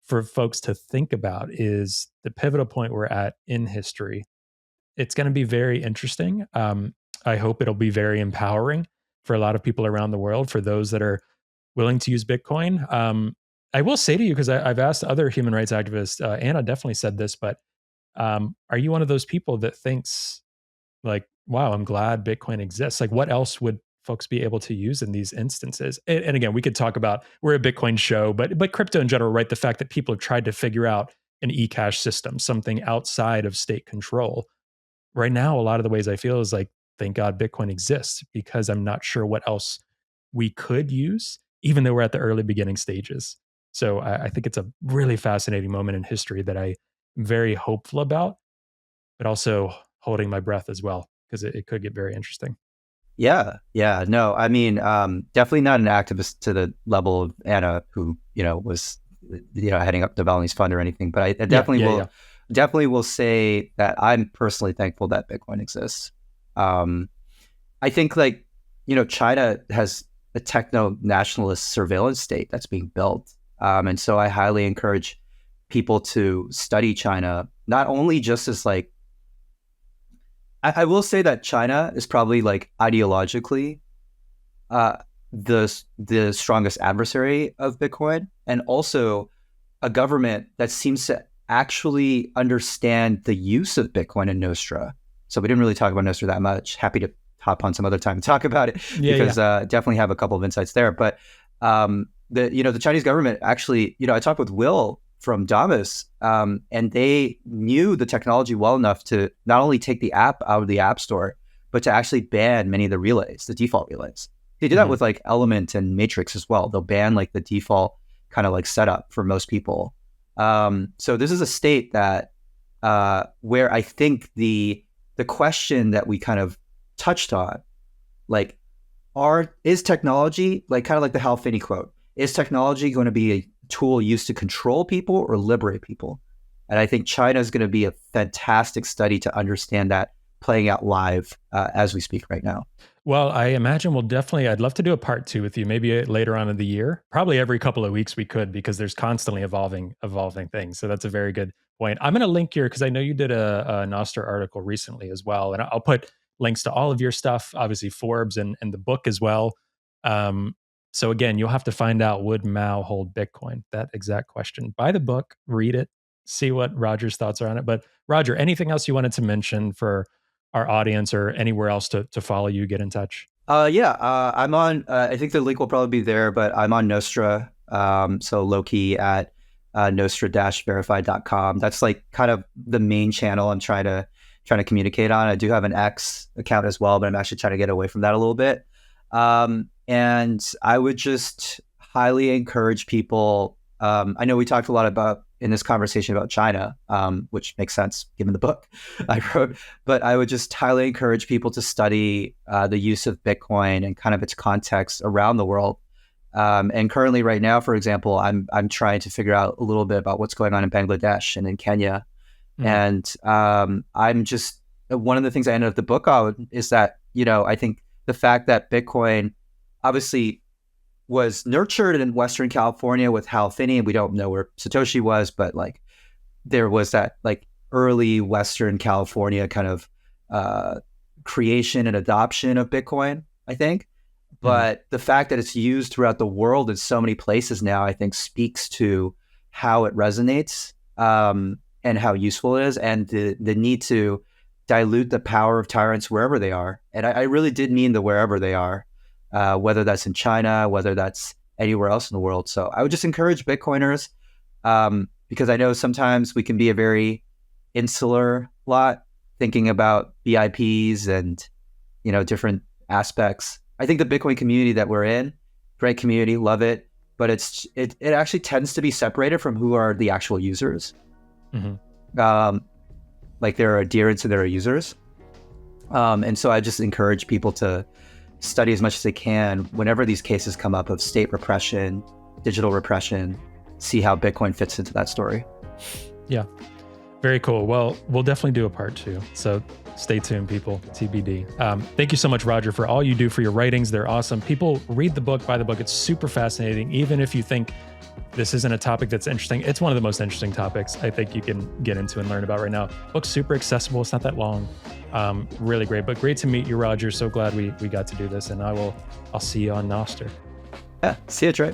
for folks to think about, is the pivotal point we're at in history. It's going to be very interesting. I hope it'll be very empowering for a lot of people around the world, for those that are willing to use Bitcoin. I will say to you, because I've asked other human rights activists, Anna definitely said this, but are you one of those people that thinks like, wow, I'm glad Bitcoin exists? Like, what else would folks be able to use in these instances? And again, we could talk about, we're a Bitcoin show, but crypto in general, right? The fact that people have tried to figure out an e-cash system, something outside of state control. Right now, a lot of the ways I feel is like, thank God Bitcoin exists, because I'm not sure what else we could use, even though we're at the early beginning stages. So I think it's a really fascinating moment in history that I'm very hopeful about, but also holding my breath as well, because it could get very interesting.
Yeah. No, I mean, definitely not an activist to the level of Anna, who, was heading up the Balinese fund or anything, but I definitely will say that I'm personally thankful that Bitcoin exists. I think China has a techno-nationalist surveillance state that's being built. And so I highly encourage people to study China, not only just as I will say that China is probably ideologically the strongest adversary of Bitcoin, and also a government that seems to actually understand the use of Bitcoin and Nostra. So we didn't really talk about Nostra that much. Happy to hop on some other time and talk about it because definitely have a couple of insights there. But the Chinese government actually, I talked with Will from Damas, and they knew the technology well enough to not only take the app out of the app store, but to actually ban many of the relays, the default relays. They do that with Element and Matrix as well. They'll ban the default kind of setup for most people. So this is a state that where I think the question that we kind of touched on, is technology kind of the Hal Finney quote? Is technology going to be a tool used to control people or liberate people? And I think China is going to be a fantastic study to understand that playing out live as we speak right now.
Well, I imagine I'd love to do a part 2 with you, maybe later on in the year. Probably every couple of weeks we could, because there's constantly evolving things. So that's a very good point. I'm going to link your, because I know you did a Nostr article recently as well. And I'll put links to all of your stuff, obviously Forbes and the book as well. So again, you'll have to find out, would Mao hold Bitcoin? That exact question. Buy the book, read it, see what Roger's thoughts are on it. But Roger, anything else you wanted to mention for our audience or anywhere else to follow you, get in touch?
I'm on, I think the link will probably be there, but I'm on Nostra. So low-key at nostra-verified.com. That's kind of the main channel I'm trying to communicate on. I do have an X account as well, but I'm actually trying to get away from that a little bit. And I would just highly encourage people. I know we talked a lot in this conversation about China, which makes sense given the book I wrote, but I would just highly encourage people to study the use of Bitcoin and kind of its context around the world. And currently right now, for example, I'm trying to figure out a little bit about what's going on in Bangladesh and in Kenya. And I'm just, one of the things I ended up the book on is that, I think the fact that Bitcoin obviously was nurtured in Western California with Hal Finney, and we don't know where Satoshi was, but there was that early Western California kind of creation and adoption of Bitcoin, I think. But the fact that it's used throughout the world in so many places now, I think speaks to how it resonates and how useful it is, and the need to dilute the power of tyrants wherever they are. And I really did mean the wherever they are. Whether that's in China, whether that's anywhere else in the world. So I would just encourage Bitcoiners, because I know sometimes we can be a very insular lot, thinking about VIPs and, different aspects. I think the Bitcoin community that we're in, great community, love it, but it actually tends to be separated from who are the actual users. There are adherents and there are users. And so I just encourage people to study as much as they can whenever these cases come up of state repression, digital repression, see how Bitcoin fits into that story.
Yeah, very cool. Well, we'll definitely do a part 2. So stay tuned, people, TBD. Thank you so much, Roger, for all you do for your writings. They're awesome. People read the book, buy the book. It's super fascinating. Even if you think this isn't a topic that's interesting, it's one of the most interesting topics I think you can get into and learn about right now. Book's super accessible. It's not that long. Really great, but great to meet you, Roger. So glad we got to do this, and I'll see you on Nostr.
Yeah, see you, Trey.